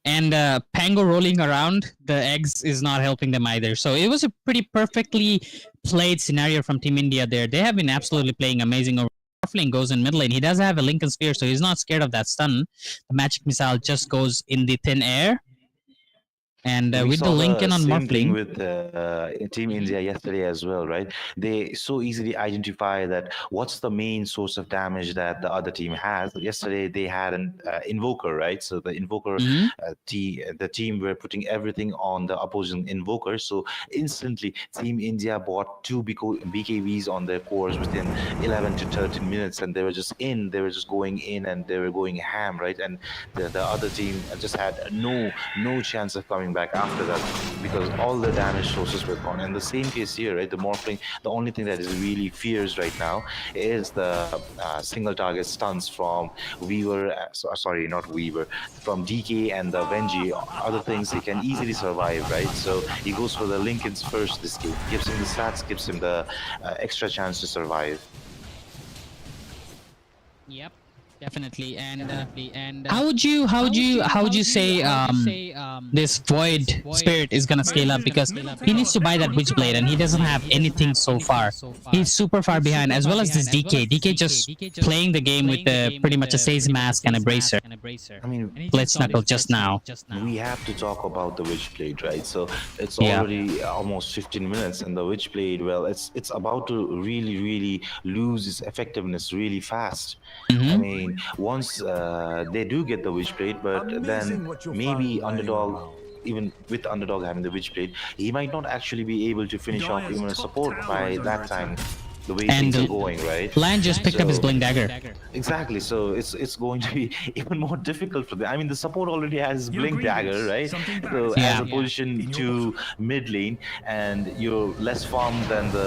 And Pango rolling around the eggs is not helping them either. So it was a pretty perfectly played scenario from Team India there. They have been absolutely playing amazing over Morphling goes in mid lane. He does have a Lincoln Sphere, so he's not scared of that stun. The magic missile just goes in the thin air. And We with the saw Lincoln the on same thing Morphling, with Team India yesterday as well, right? They so easily identify that what's the main source of damage that the other team has. Yesterday they had an invoker, right? So the invoker, Mhm. the team were putting everything on the opposing invoker. So instantly, Team India bought two BKBs on their cores within 11 to 13 minutes, and they were just in. They were just going in, and they were going ham, right? And the other team just had no chance of coming back after that because all the damage sources were gone. And the same case here, right? The Morphling, the only thing that is really fears right now is the single target stuns from Weaver, sorry, not Weaver, from DK and the Venji. Other things he can easily survive, right? So he goes for the Lincolns first this game, gives him the stats, gives him the extra chance to survive. Yep, definitely. And how would you say this Void Spirit is gonna scale up, because he needs to buy that Witchblade and he doesn't have anything so far. He's super far behind, as well as this DK. DK just playing the game with pretty much a Sage Mask and a Bracer. I mean, Blitz Knuckle just now. we have to talk about the Witchblade, right? So it's Yeah. already almost 15 minutes, and the Witchblade, well, it's about to really lose its effectiveness really fast. I mean, once they do get the Witchblade, but then maybe Underdog, even with Underdog having the Witchblade, he might not actually be able to finish off even a support by that time. The way And things are going, right? Lan just picked up his So- Blink Dagger. Exactly. So it's going to be even more difficult for them. I mean, the support already has Blink Dagger, right? So as Yeah. a position to mid lane, and you're less farmed than the,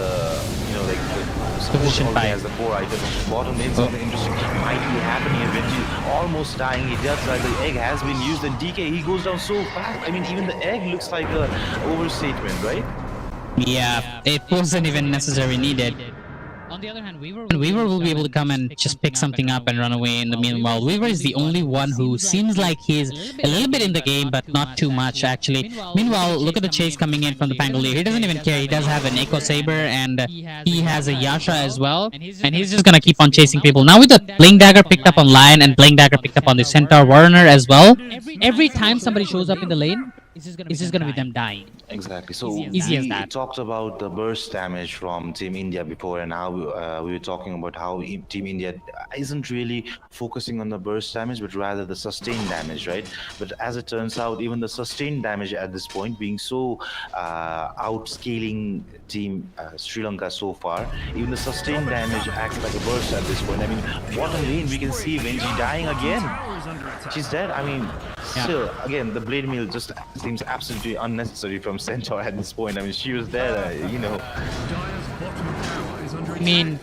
like the support Position already five. has the core item. Bottom lane, something interesting might be happening. Eventually, almost dying. He does die. The egg has been used, and DK, he goes down so fast. I mean, even the egg looks like a overstatement, right? Yeah, it wasn't even necessarily needed. On the other hand, Weaver will be able to come and just pick something up and run away. In the meanwhile, Weaver is the only one who seems like he's a little bit in the game, but not too much actually. Meanwhile, look at the chase coming in from the Pangolier. He doesn't even care. He does have an Echo Saber, and he has a Yasha as well, and he's just gonna keep on chasing people. Now with the Blink Dagger picked up on Lion and Blink Dagger picked up on the Centaur Warner as well, every time somebody shows up in the lane, it's just gonna be them dying. Exactly. So Easy as we that. talked about the burst damage from Team India before, and now we were talking about how Team India isn't really focusing on the burst damage, but rather the sustained damage, right? But as it turns out, even the sustained damage at this point, being so outscaling Team Sri Lanka so far, even the sustained damage acts like a burst at this point. I mean, bottom lane we can see Venji dying again. She's dead. I mean, still, again, the blade meal just seems absolutely unnecessary from Centaur at this point. I mean, she was there, I mean,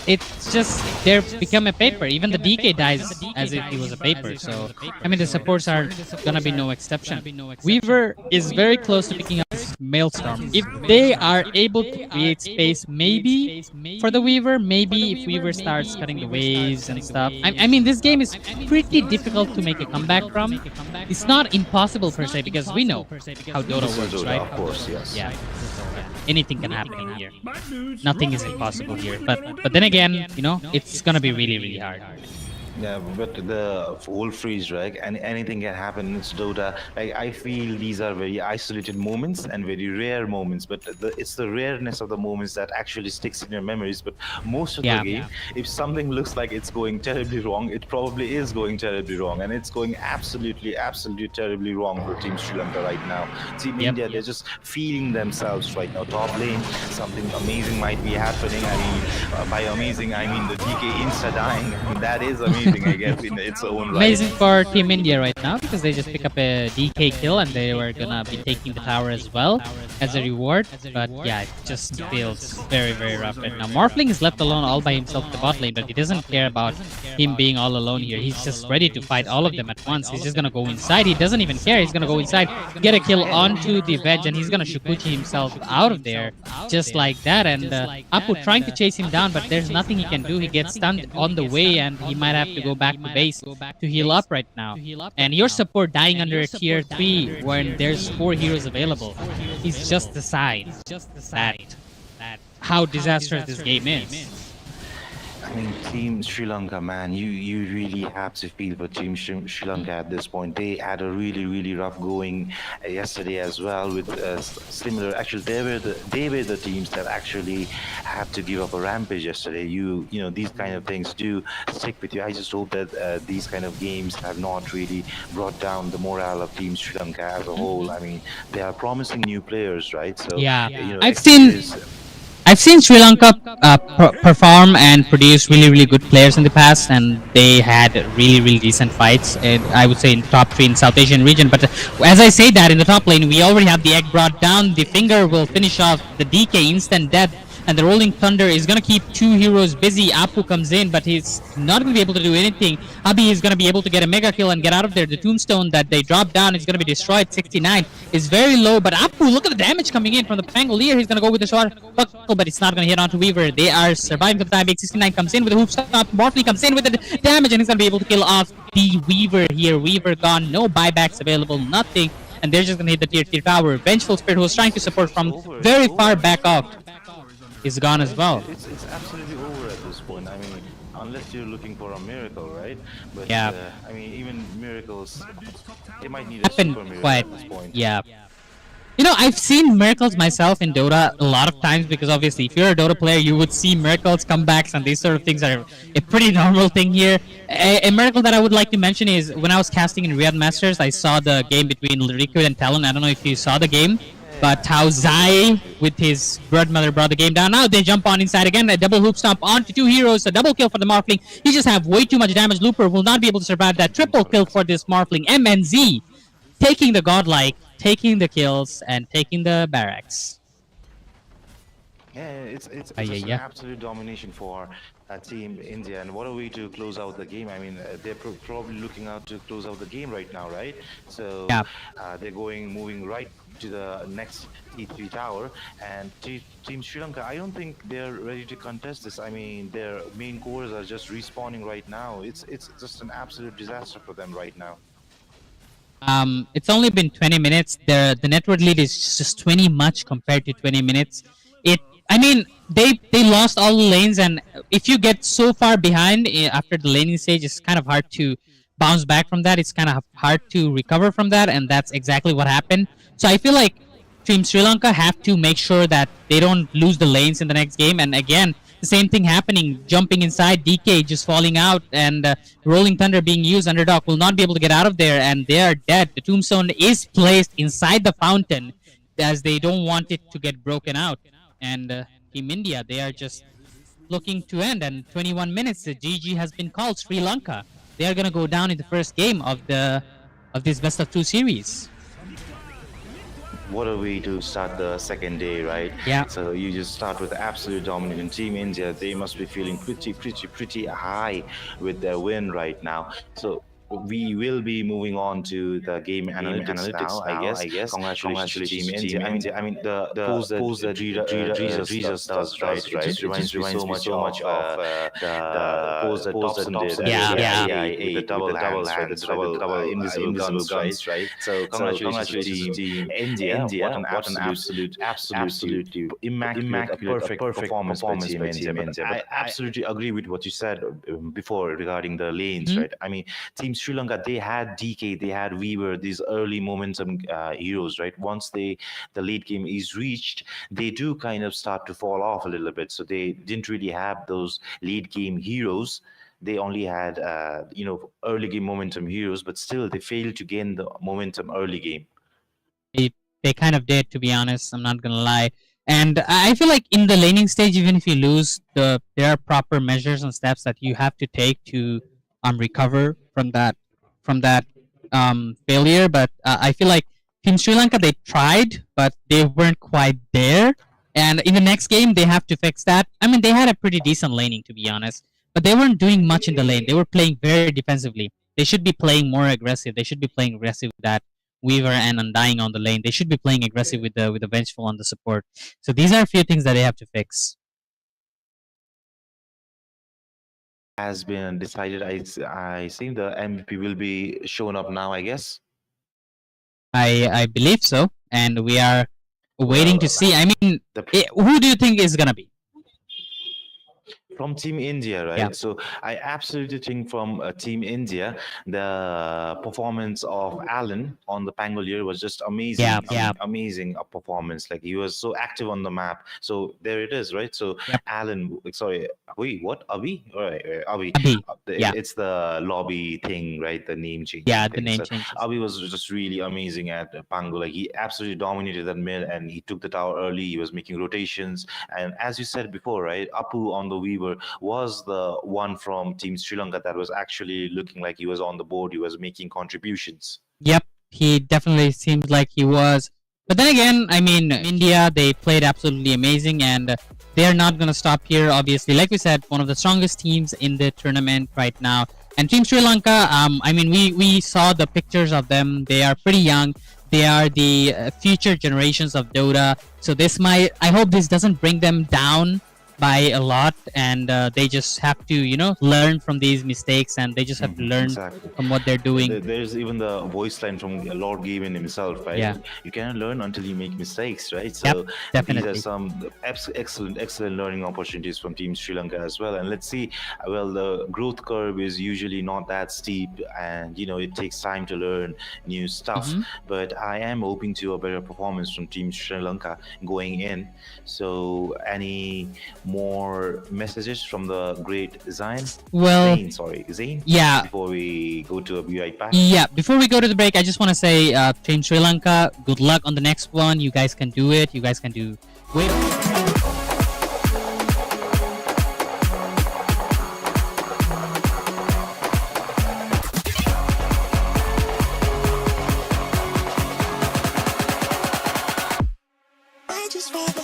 it's just they're become a paper. Even the DK dies as if he was a paper. So I mean, the supports are gonna be no exception. Weaver is very close to picking up this Maelstrom. If they are able to create space, maybe for the Weaver, maybe if Weaver starts cutting the waves and stuff. I mean, this game is pretty difficult to make a comeback from. It's not impossible per se, because we know how Dota works, right? Of course, yes. Yeah. Anything can happen in here. Nothing is impossible here. But then again, it's gonna be really hard. Yeah, but the whole freeze, right? And anything can happen. It's Dota. Like, I feel these are very isolated moments and very rare moments. But it's the rareness of the moments that actually sticks in your memories. But most of the game, if something looks like it's going terribly wrong, it probably is going terribly wrong, and it's going absolutely terribly wrong for Team Sri Lanka right now. Team India, they're just feeling themselves right now. Top lane, something amazing might be happening. I mean, by amazing, I mean the DK insta dying. I mean, that is amazing. I guess in its own right. Amazing for Team India right now, because they just pick up a DK kill and they were gonna be taking the tower as well as a reward. But yeah, it just feels very rough right now. Morphling is left alone all by himself in the bot lane, but he doesn't care about him being all alone here. He's just ready to fight all of them at once. He's just gonna go inside. He doesn't even care. He's gonna go inside, get a kill onto the Veg, and he's gonna Shukuchi himself out of there just like that. And Apu trying to chase him down, but there's nothing he can do. He gets stunned on the way, and he might have to go back to base to heal up right now. And your support dying under a tier 3 when there's 4 heroes available is just the sign that how disastrous this game is. I mean, Team Sri Lanka, man, you really have to feel for Team Sri Lanka at this point. They had a really rough going yesterday as well with similar. Actually, they were the teams that actually had to give up a rampage yesterday. You know these kind of things do stick with you. I just hope that these kind of games have not really brought down the morale of Team Sri Lanka as a whole. I mean, they are promising new players, right? So Yeah, I've expect seen this. I've seen Sri Lanka perform and produce really good players in the past, and they had really decent fights. And I would say in the top three in South Asian region. But as I say that in the top lane, we already have the egg brought down. The finger will finish off the DK instant death, and the Rolling Thunder is gonna keep two heroes busy. Apu comes in, but he's not gonna be able to do anything. Abi is gonna be able to get a mega kill and get out of there. The tombstone that they drop down is gonna be destroyed. 69 is very low, but Apu, look at the damage coming in from the Pangolier. He's gonna go with the short buckle, but it's not gonna hit onto Weaver. They are surviving for the time being. 69 comes in with a hoop stop. Morphle comes in with the damage, and he's gonna be able to kill off the Weaver here. Weaver gone, no buybacks available, nothing. And they're just gonna hit the tier tower. Vengeful Spirit, who was trying to support from very far back off, is gone as well. It's absolutely over at this point. I mean, unless you're looking for a miracle, right? But Yeah. I mean, even miracles, they might need a Happen super miracle quite, at this point. yeah. You know, I've seen miracles myself in Dota a lot of times because obviously, if you're a Dota player, you would see miracles, comebacks, and these sort of things are a pretty normal thing here. A miracle that I would like to mention is when I was casting in Riyadh Masters, I saw the game between Liquid and Talon. I don't know if you saw the game, but how Zai with his Bloodmother brought the game down. Now they jump on inside again, a double hoop stomp onto two heroes, a double kill for the Morphling. He just have way too much damage. Looper will not be able to survive that triple kill for this Morphling. MNZ taking the godlike, taking the kills, and taking the barracks. Yeah, it's Yeah, just an yeah. absolute domination for Team India. And what a way to close out the game. I mean, they're probably looking out to close out the game right now, right? So Yeah. they're moving right to the next E3 tower. And Team Sri Lanka, I don't think they're ready to contest this. I mean, their main cores are just respawning right now. It's just an absolute disaster for them right now. It's only been 20 minutes. The network lead is just 20 much compared to 20 minutes. I mean, they lost all the lanes, and if you get so far behind after the laning stage, it's kind of hard to bounce back from that. It's kind of hard to recover from that, and that's exactly what happened. So I feel like Team Sri Lanka have to make sure that they don't lose the lanes in the next game. And again, the same thing happening, jumping inside, DK just falling out, and Rolling Thunder being used. Underdog will not be able to get out of there, and they are dead. The tombstone is placed inside the fountain as they don't want it to get broken out. And Team India, they are just looking to end. And 21 minutes, the GG has been called. Sri Lanka, they are gonna go down in the first game of this best of two series. What a way to start the second day, right? Yeah. So you just start with absolute dominant Team India. They must be feeling pretty high with their win right now. So we will be moving on to the game analytics now, I guess. Congratulations, Team India. I mean, the pose that Jesus does, right? It just reminds me so much of the pose that Thompson did. Yeah. With the double hands, the double invisible guns, right? So congratulations, Team India. What an absolute immaculate, perfect performance by Team India. But I absolutely agree with what you said before regarding the lanes, right? I mean, Team Sri Lanka, they had DK, they had Weaver, these early momentum heroes, right? Once the late game is reached, they do kind of start to fall off a little bit. So they didn't really have those late game heroes. They only had early game momentum heroes, but still they failed to gain the momentum early game. They kind of did, to be honest. I'm not gonna lie. And I feel like in the laning stage, even if you lose, there are proper measures and steps that you have to take to recover from that failure. But I feel like Team Sri Lanka, they tried, but they weren't quite there. And in the next game, they have to fix that. I mean, they had a pretty decent laning, to be honest, but they weren't doing much in the lane. They were playing very defensively. They should be playing more aggressive. They should be playing aggressive with that Weaver and Undying on the lane. They should be playing aggressive with the Vengeful on the support. So these are a few things that they have to fix. Has been decided. I think the MVP will be shown up now, I guess. I believe so, and we are waiting to see. I mean, The who do you think is gonna be? From Team India, right? Yeah. So I absolutely think from Team India, the performance of Alan on the Pangolier was just Yeah, amazing, yeah. amazing performance. Like he was so active on the map. So there it is, right? So Yep. Alan, sorry, wait, what? Abhi? All right, Abhi. Abhi. Yeah. It's the lobby thing, right? The name changing Yeah, the thing. name So changes. Abhi was just really amazing at Pango. Like he absolutely dominated that mid and he took the tower early. He was making rotations. And as you said before, right, Apu on the Weaver was the one from Team Sri Lanka that was actually looking like he was on the board. He was making contributions. Yep, he definitely seems like he was. But then again, I mean, India, they played absolutely amazing, and they are not going to stop here, obviously. Like we said, one of the strongest teams in the tournament right now. And Team Sri Lanka, I mean, we saw the pictures of them. They are pretty young. They are the future generations of Dota. So this might, I hope this doesn't bring them down by a lot, and they just have to, learn from these mistakes, and they just have to learn Exactly. from what they're doing. There's even the voice line from Lord Gavin himself, right? Yeah. You cannot learn until you make mistakes, right? So Yep, these definitely. are some excellent learning opportunities from Team Sri Lanka as well. And let's see, well, the growth curve is usually not that steep, and it takes time to learn new stuff. Mhm. But I am hoping to a better performance from Team Sri Lanka going in. So any more messages from the great Zain? Well, Zain? yeah. Before we go to a be right back. Yeah, before we go to the break, I just want to say, Team Sri Lanka, good luck on the next one. You guys can do it. You guys can do. Wait. I just want the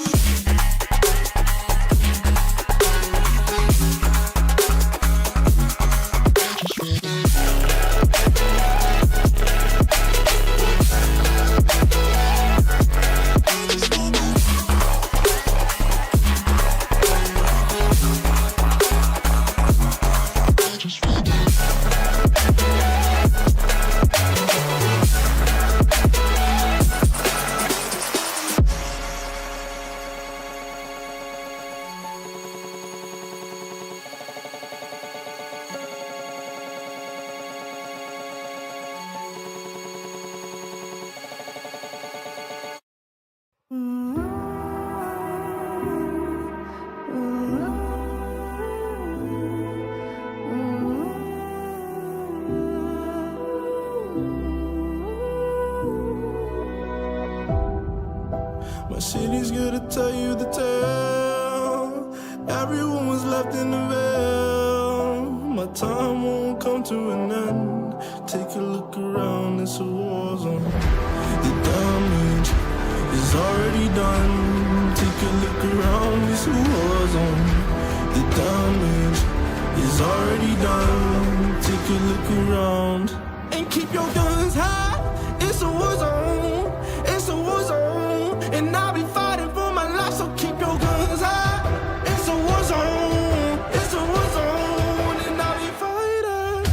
My city's gonna tell you the tale. Everyone was left in the veil. My time won't come to an end. Take a look around, it's a war zone. The damage is already done. Take a look around, it's a war zone. The damage is already done. Take a look around and keep your guns high. It's a war zone. It's a war zone, and I'll be fighting for my life. So keep your guns high. It's a war zone. It's a war zone, and I'll be fighting.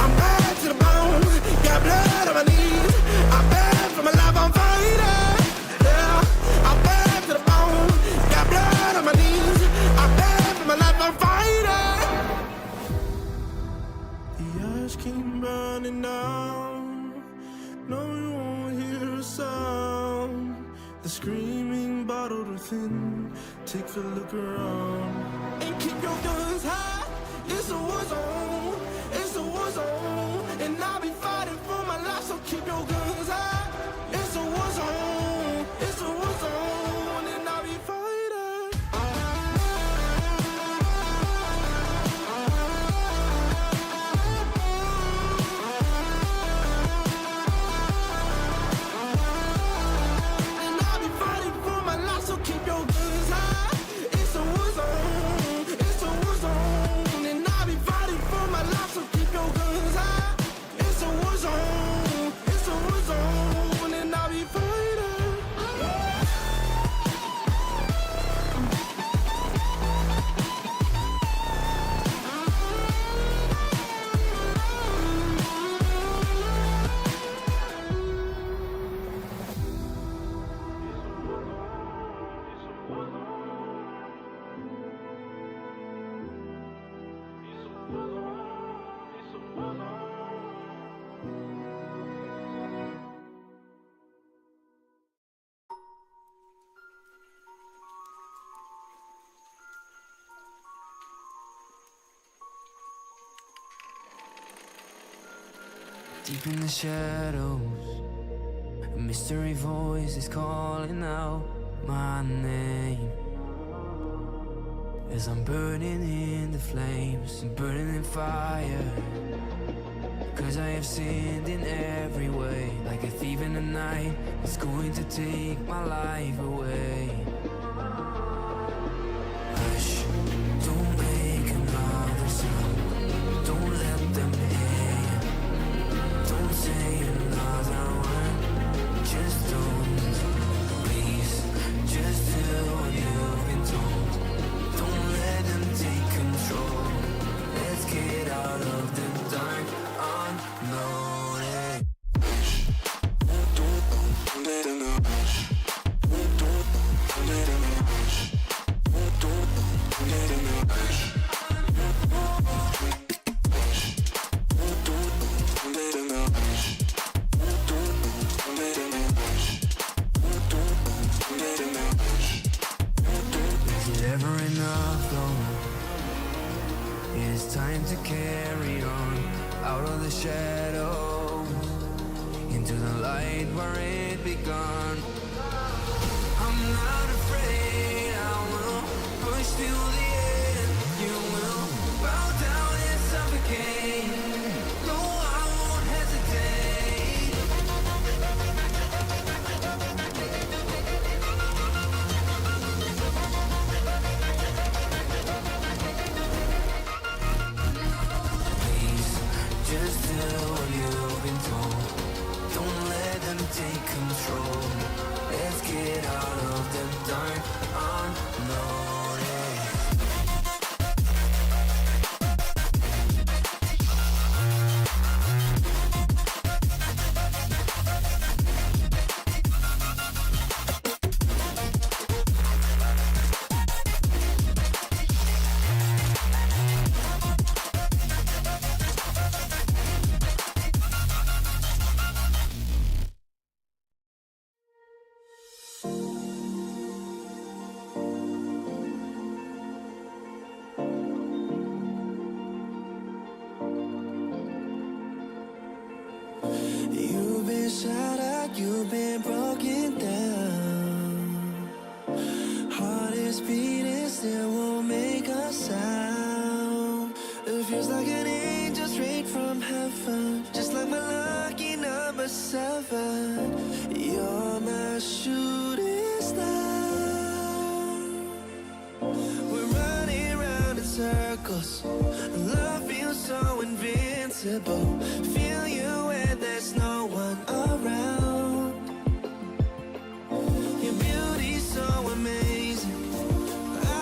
I'm bad to the bone. Got blood on my knees. I'm bad for my life. I'm fighting. Yeah, I'm bad to the bone. Got blood on my knees. I'm bad for my life. I'm fighting. The ash keep burning down. No, you won't hear a sound. The screaming bottled within. Take a look around and keep your guns high. It's a war zone. It's a war zone, and I'll be fighting for my life. So keep your guns high. It's a war zone. It's a war zone, and I'll be fighting. And I'll be fighting for my life. So keep your guns high. It's a war zone. It's a war zone, and I'll be fighting for my life. So keep your guns high. It's a war zone. It's a war zone. Deep in the shadows, a mystery voice is calling out my name. As I'm burning in the flames and burning in fire, 'cause I have sinned in every way. Like a thief in the night, it's going to take my life away. Hush, don't make another sound. Don't let them hear. Don't say another word. Just don't. Please, just do what you've been told. Don't let them take control. Let's get out of the dark unloaded. Don't let them know. Don't let them know. Don't let them know. Never enough though. It's time to carry on out of the shadows into the light where it began. I'm not afraid, I will push till the end. You will bow down and suffocate. No, I won't hesitate. Just do what you've been told. Don't let them take control. Let's get out of the dark unloaded. You've been shot at, you've been broken down. Heart is beating, still won't make a sound. It feels like an angel straight from heaven, just like my lucky number 7. You're my shooting star. We're running round in circles. Love feels so invincible. Feel you when there's no one around. Your beauty's so amazing.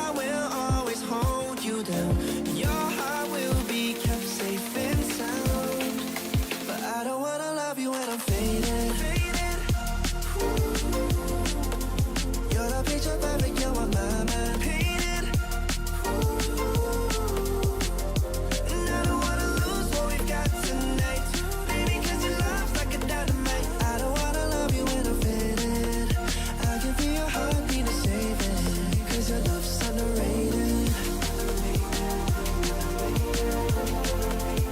I will always hold you down. Your heart will be kept safe and sound. But I don't wanna love you when I'm faded. You're the picture perfect, you're on my mind. Painted. And I don't wanna lose what we've got tonight. Baby, 'cause your love's like a dynamite. I don't wanna love you when I'm faded. I can feel your heartbeat to save it. 'Cause your love's underrated.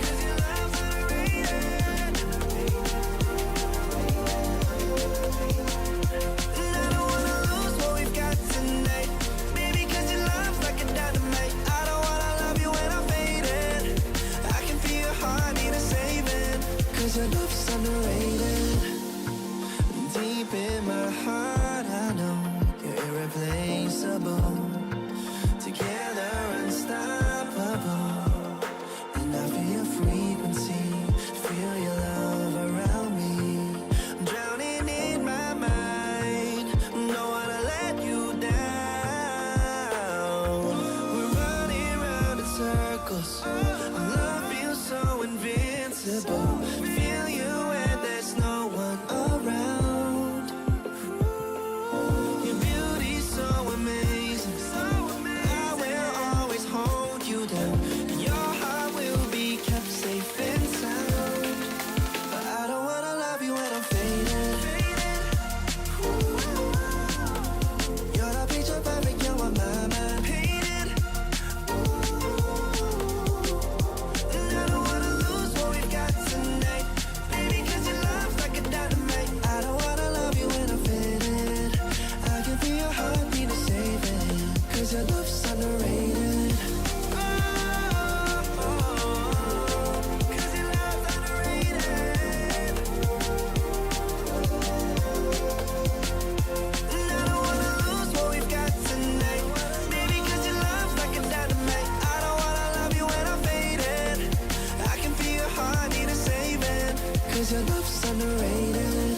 'Cause your love's underrated. And I don't wanna lose what we've got tonight. Baby, 'cause your love's like a dynamite. I don't wanna love you when I'm faded. I can feel your heart need a saving. 'Cause your love's underrated. Deep in my heart I know you're irreplaceable. Together unstoppable. And I feel your frequency, feel your love around me. I'm drowning in my mind, don't wanna let you down. We're running round in circles. Our love feels so invincible. Feel you when there's underrated. Cause your love's underrated. And I don't wanna lose what we've got tonight. Maybe cause your love's like a dynamite. I don't wanna love you when I'm faded. I can feel your heart need a saving. Cause your love's underrated.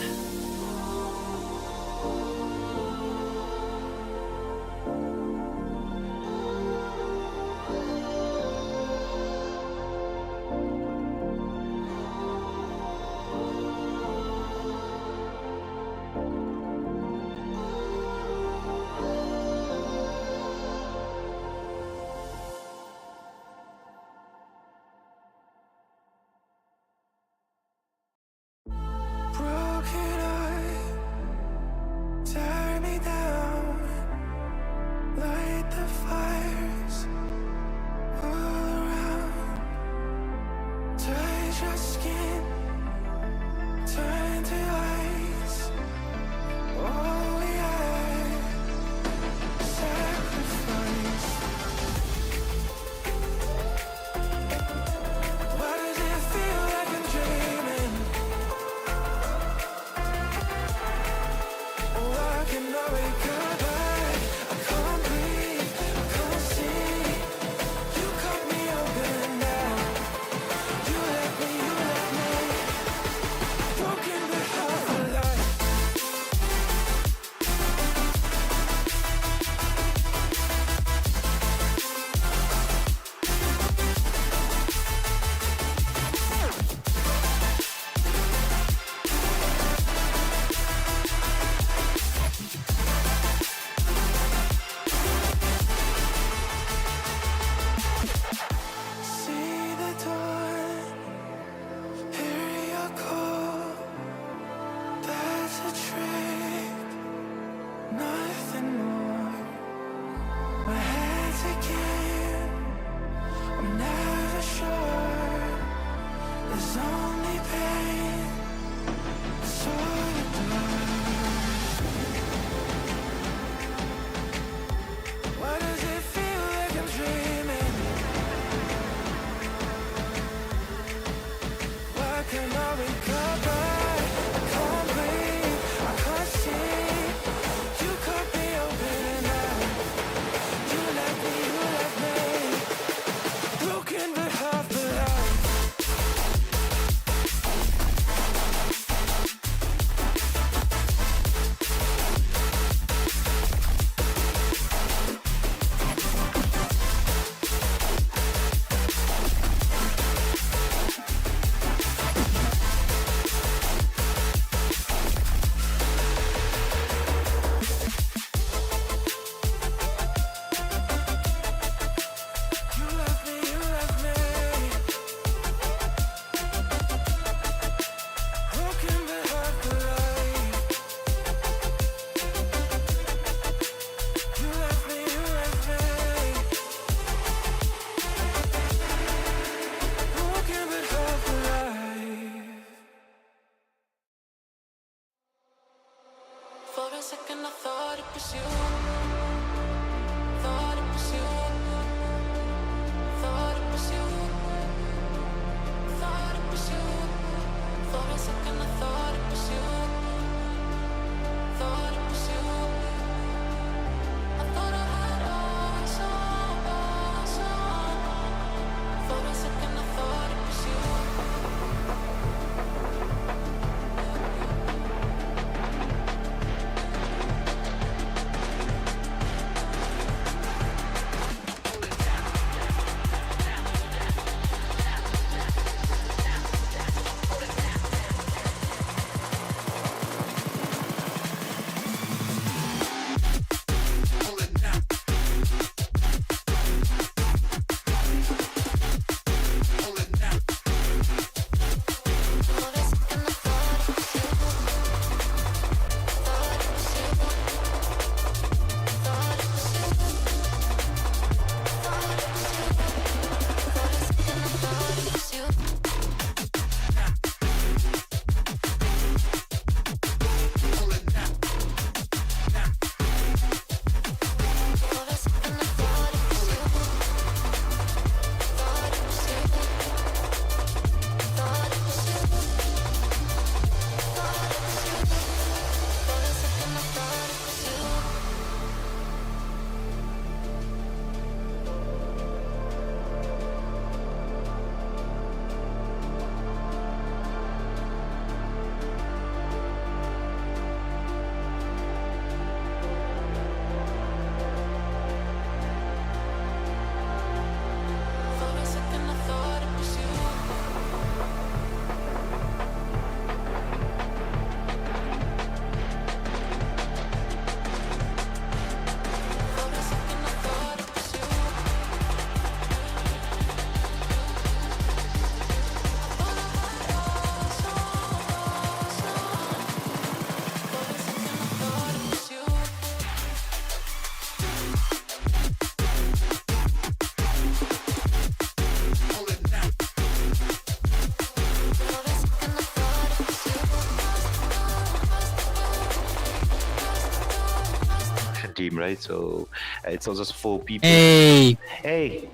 team, right? So it's also just 4 people. Hey, Hey,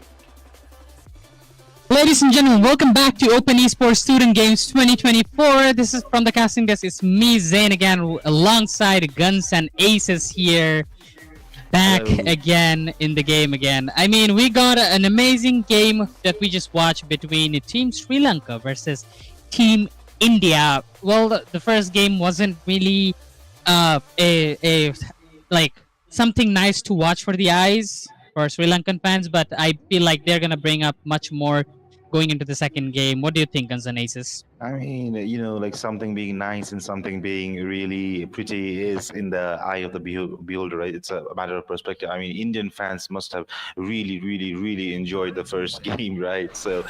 ladies and gentlemen, welcome back to Open Esports Student Games 2024. This is from the casting desk. It's me, Zain, again, alongside Guns and Aces here. Back Hello. again in the game again. I mean, we got an amazing game that we just watched between Team Sri Lanka versus Team India. Well, the first game wasn't really a like something nice to watch for the eyes for Sri Lankan fans, but I feel like they're gonna bring up much more going into the second game. What do you think, Guns and Aces? I mean, like something being nice and something being really pretty is in the eye of the beholder, right? It's a matter of perspective. I mean, Indian fans must have really, really, really enjoyed the first game, right? So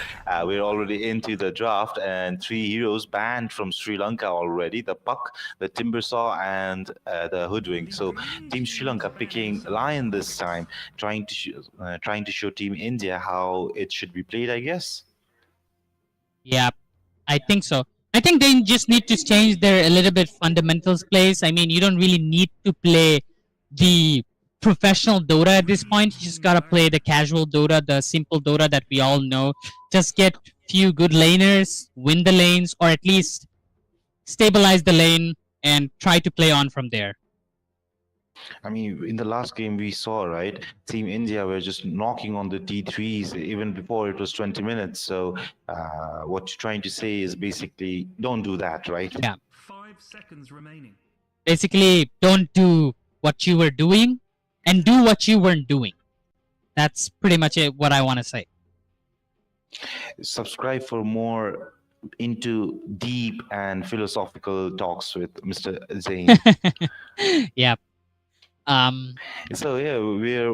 we're already into the draft, and 3 heroes banned from Sri Lanka already: the Puck, the Timbersaw, and the Hoodwink. So Team Sri Lanka picking Lion this time, trying to show Team India how it should be played, I guess. Yeah, I think so. I think they just need to change their a little bit fundamentals plays. I mean, you don't really need to play the professional Dota at this point. You just gotta play the casual Dota, the simple Dota that we all know. Just get few good laners, win the lanes, or at least stabilize the lane and try to play on from there. I mean, in the last game we saw, right? Team India were just knocking on the T3s even before it was 20 minutes. So what you're trying to say is basically don't do that, right? Yeah. 5 seconds remaining. Basically, don't do what you were doing and do what you weren't doing. That's pretty much it, what I want to say. Subscribe for more into deep and philosophical talks with Mr. Zain. Yeah. So yeah, we're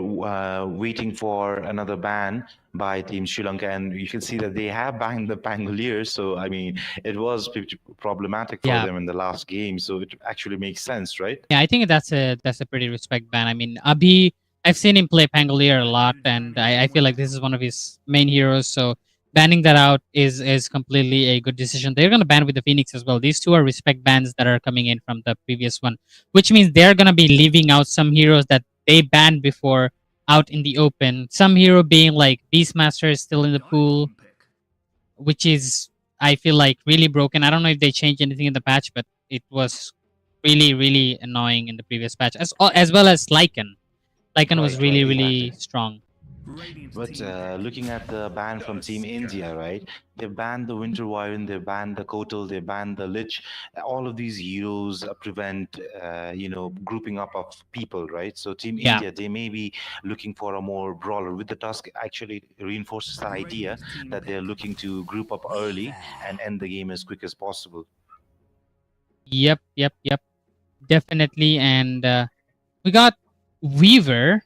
waiting for another ban by Team Sri Lanka, and you can see that they have banned the Pangoliers. So I mean, it was pretty problematic for Yeah. them in the last game. So it actually makes sense, right? Yeah, I think that's a pretty respect ban. I mean, Abhi, I've seen him play Pangolier a lot, and I feel like this is one of his main heroes. So banning that out is completely a good decision. They're gonna ban with the Phoenix as well. These two are respect bans that are coming in from the previous one, which means they're gonna be leaving out some heroes that they banned before out in the open. Some hero being like Beastmaster is still in the pool, Diamond pick. which is I feel like really broken. I don't know if they changed anything in the patch, but it was really really annoying in the previous patch. As well as Lycan. Lycan was Right, really right, really exactly. strong. Radiant's But team pick. looking at the ban from Team India, right? They banned the Winter Wyvern, they banned the Kotal, they banned the Lich. All of these heroes prevent, grouping up of people, right? So Team Yeah. India, they may be looking for a more brawler. With the Tusk, actually reinforces the idea Radiant's team that they're pick. looking to group up early and end the game as quick as possible. Yep. Definitely. And we got Weaver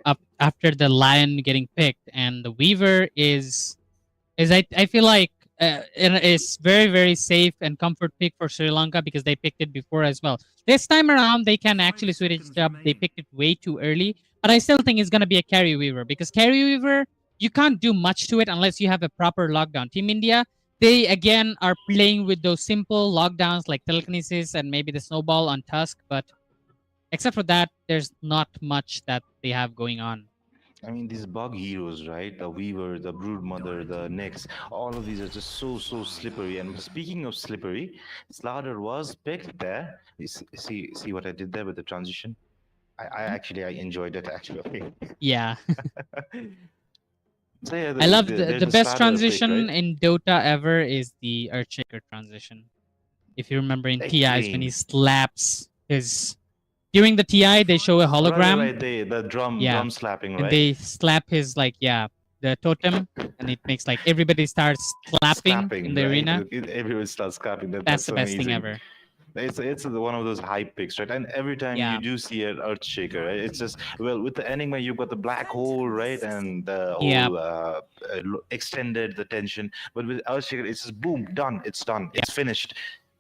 up after the Lion getting picked, and the Weaver is I feel like it's very very safe and comfort pick for Sri Lanka because they picked it before as well. This time around, they can actually switch it seconds up. They remaining. picked it way too early, but I still think it's gonna be a carry Weaver because carry Weaver you can't do much to it unless you have a proper lockdown. Team India, they again are playing with those simple lockdowns like telekinesis and maybe the snowball on Tusk, but except for that, there's not much that they have going on. I mean, these bug heroes, right? The Weaver, the Broodmother, the Nyx, all of these are just so slippery. And speaking of slippery, Slaughter was picked there. See what I did there with the transition? I enjoyed it actually. Yeah. So yeah, I love there's the a best Slaughter pick, transition right? in Dota ever is the Earthshaker transition. If you remember in TIs when he Extreme. slaps his during the TI they show a hologram. Right, the drum slapping, And right? they slap his the totem and it makes like everybody starts clapping in the right? arena. Everyone starts clapping. That's the so best thing amazing. ever. It's one of those hype picks, right? And every time Yeah. you do see an Earthshaker, right? It's just with the Enigma, you've got the black hole, right, and the whole Yeah. extended the tension. But with Earthshaker, it's just boom, done. It's done. It's finished.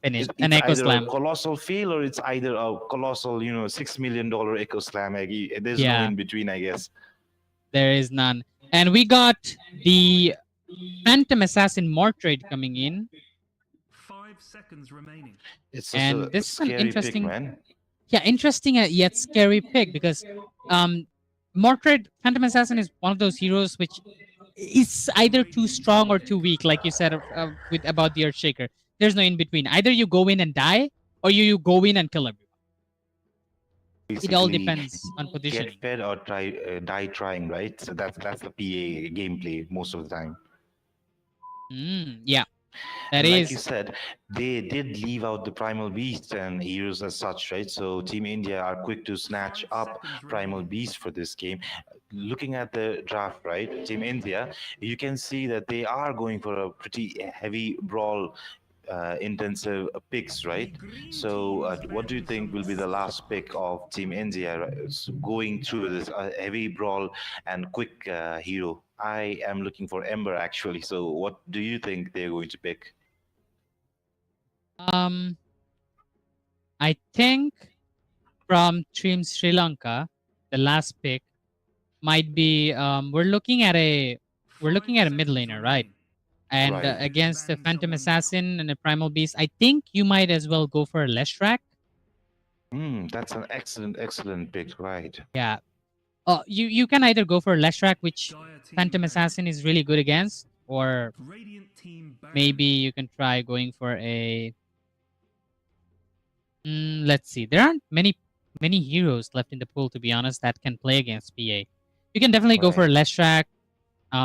Finished. It's An Echo either a Slam. colossal fail or it's either a colossal, $6 million Echo Slam. There's no Yeah. in between, I guess. There is none. And we got the Phantom Assassin Mortrade coming in. 5 seconds remaining. It's just And a this is an scary interesting- pick, man. Yeah, interesting yet scary pick because Mordred Phantom Assassin is one of those heroes which is either too strong or too weak, like you said with about the Earthshaker. There's no in between. Either you go in and die, or you go in and kill everyone. It all Basically, depends on get positioning. fed or die trying, right? So that's the PA gameplay most of the time. Yeah, that And like you is. said, they did leave out the primal beast and heroes as such, right? So Team India are quick to snatch 5 up seconds primal remaining. beast for this game. Looking at the draft, right, Team India, you can see that they are going for a pretty heavy brawl. Intensive picks, The right? green So, team's what do you banned think will some be the last pick of Team India going through this heavy brawl and quick hero? I am looking for Ember actually. So, what do you think they're going to pick? Um, I think from Team Sri Lanka, the last pick might be we're 5 looking at a mid seconds laner, right? remaining. And Right. Has against the banned Phantom someone now. Assassin and a Primal Beast, I think you might as well go for a Leshrac. That's an excellent pick, right? Yeah. You can either go for a Leshrac, which Dire team Phantom banned. Assassin is really good against, or Radiant team maybe banned. you can try going for a. Let's see. There aren't many heroes left in the pool, to be honest, that can play against PA. You can definitely go for a Right. Leshrac.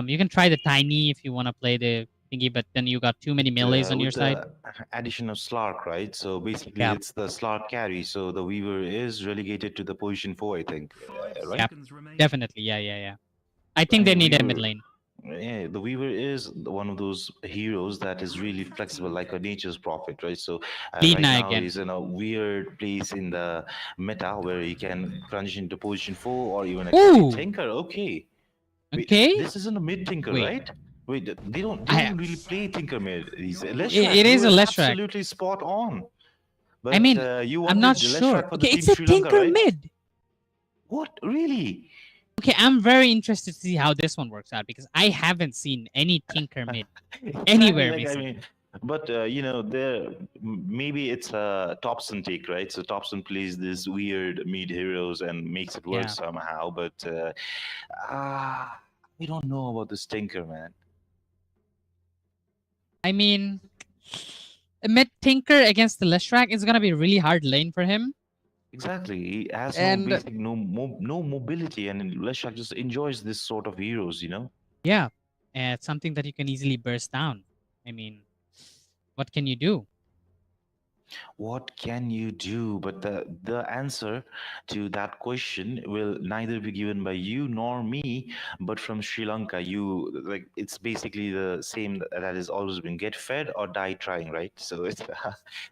You can try the Tiny if you want to play the thingy, but then you got too many melees on your With side. the addition of Slark, right? So basically, Yeah. it's the Slark carry. So the Weaver is relegated to the position 4, I think. 5 Right? Yeah. seconds remaining. Definitely. Yeah. I I think they mean, need a mid Weaver. lane. Yeah, the Weaver is one of those heroes that is really Red flexible, team like a picked. nature's prophet, right? So right Lina now again. he's in a weird place in the meta where he can crunch into position 4 or even a carry Ooh. tinker. Okay, wait, Okay. this isn't a mid tinker, Wait. right? Wait, they I don't really play tinker mid. He's it Leshrac. You is a were Leshrac. absolutely spot on. I But mean, you I'm went not with sure. Leshrac for the Okay, team it's a Sri Lanka, Tinker right? mid. What really? Okay, I'm very interested to see how this one works out because I haven't seen any Tinker mid Exactly. anywhere Like I recently. mean, but there maybe it's a Topson take, right? So Topson plays this weird mid heroes and makes it work Yeah. somehow. But we don't know about this Tinker, man. I mean, a mid Tinker against the Leshrac is gonna be a really hard lane for him. Exactly. He has no And basic, no mobility, and Leshak just enjoys this sort of heroes. yeah, it's something that you can easily burst down. I mean, what can you do? What can you do? But the answer to that question will neither be given by you nor me, but from Sri Lanka. You like it's basically the same that has always been get fed or die trying, right? So it's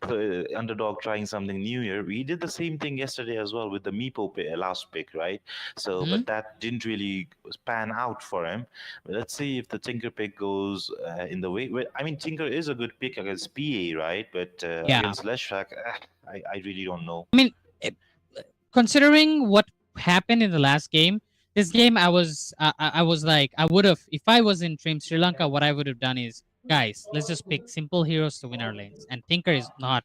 so underdog trying something new here. We did the same thing yesterday as well with the Meepo last pick, right? So Hmm. but that didn't really pan out for him. Let's see if the Tinker pick goes in the way. Well, I mean, Tinker is a good pick against PA, right? But Yeah. against Leshak, I really don't know. I mean, eh, considering what happened in the last game, this game I was like I would have if I was in Team Sri Lanka, what I would have done is guys, let's just pick simple heroes to win our lanes, and Tinker is not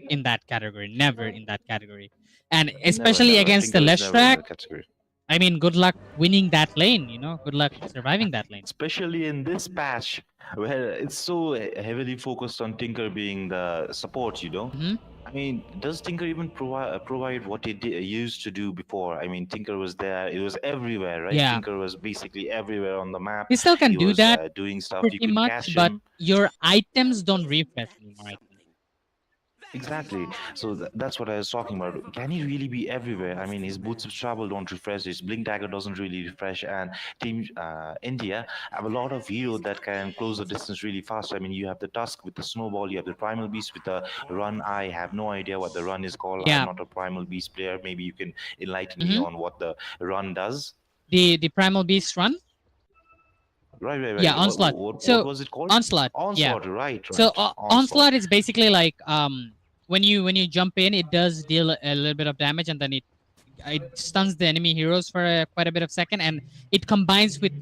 in that category, never in that category, and Never, especially never. against the Tinker is never in Leshrac. that category. I mean, good luck winning that lane. Good luck surviving that lane. Especially in this patch where it's so heavily focused on Tinker being the support. Hmm. I mean, does Tinker even provide what it used to do before? I mean, Tinker was there; it was everywhere, right? Yeah, Tinker was basically everywhere on the map. he still can He do was that doing stuff. You pretty could much, catch but him. your items don't refresh anymore. I think. Exactly. So that's what I was talking about. Can he really be everywhere? I mean, his boots of travel don't refresh. His blink dagger doesn't really refresh. And Team India have a lot of hero that can close the distance really fast. I mean, you have the Tusk with the snowball. You have the Primal Beast with the run. I have no idea what the run is called. I'm Yeah. not a Primal Beast player. Maybe you can enlighten me Hmm. on what the run does. The Primal Beast run. Yeah, Right. onslaught. What So was it called? onslaught. Yeah. Onslaught. Right. So Onslaught. onslaught is basically like when you jump in, it does deal a little bit of damage, and then it stuns the enemy heroes for quite a bit of second, and it combines with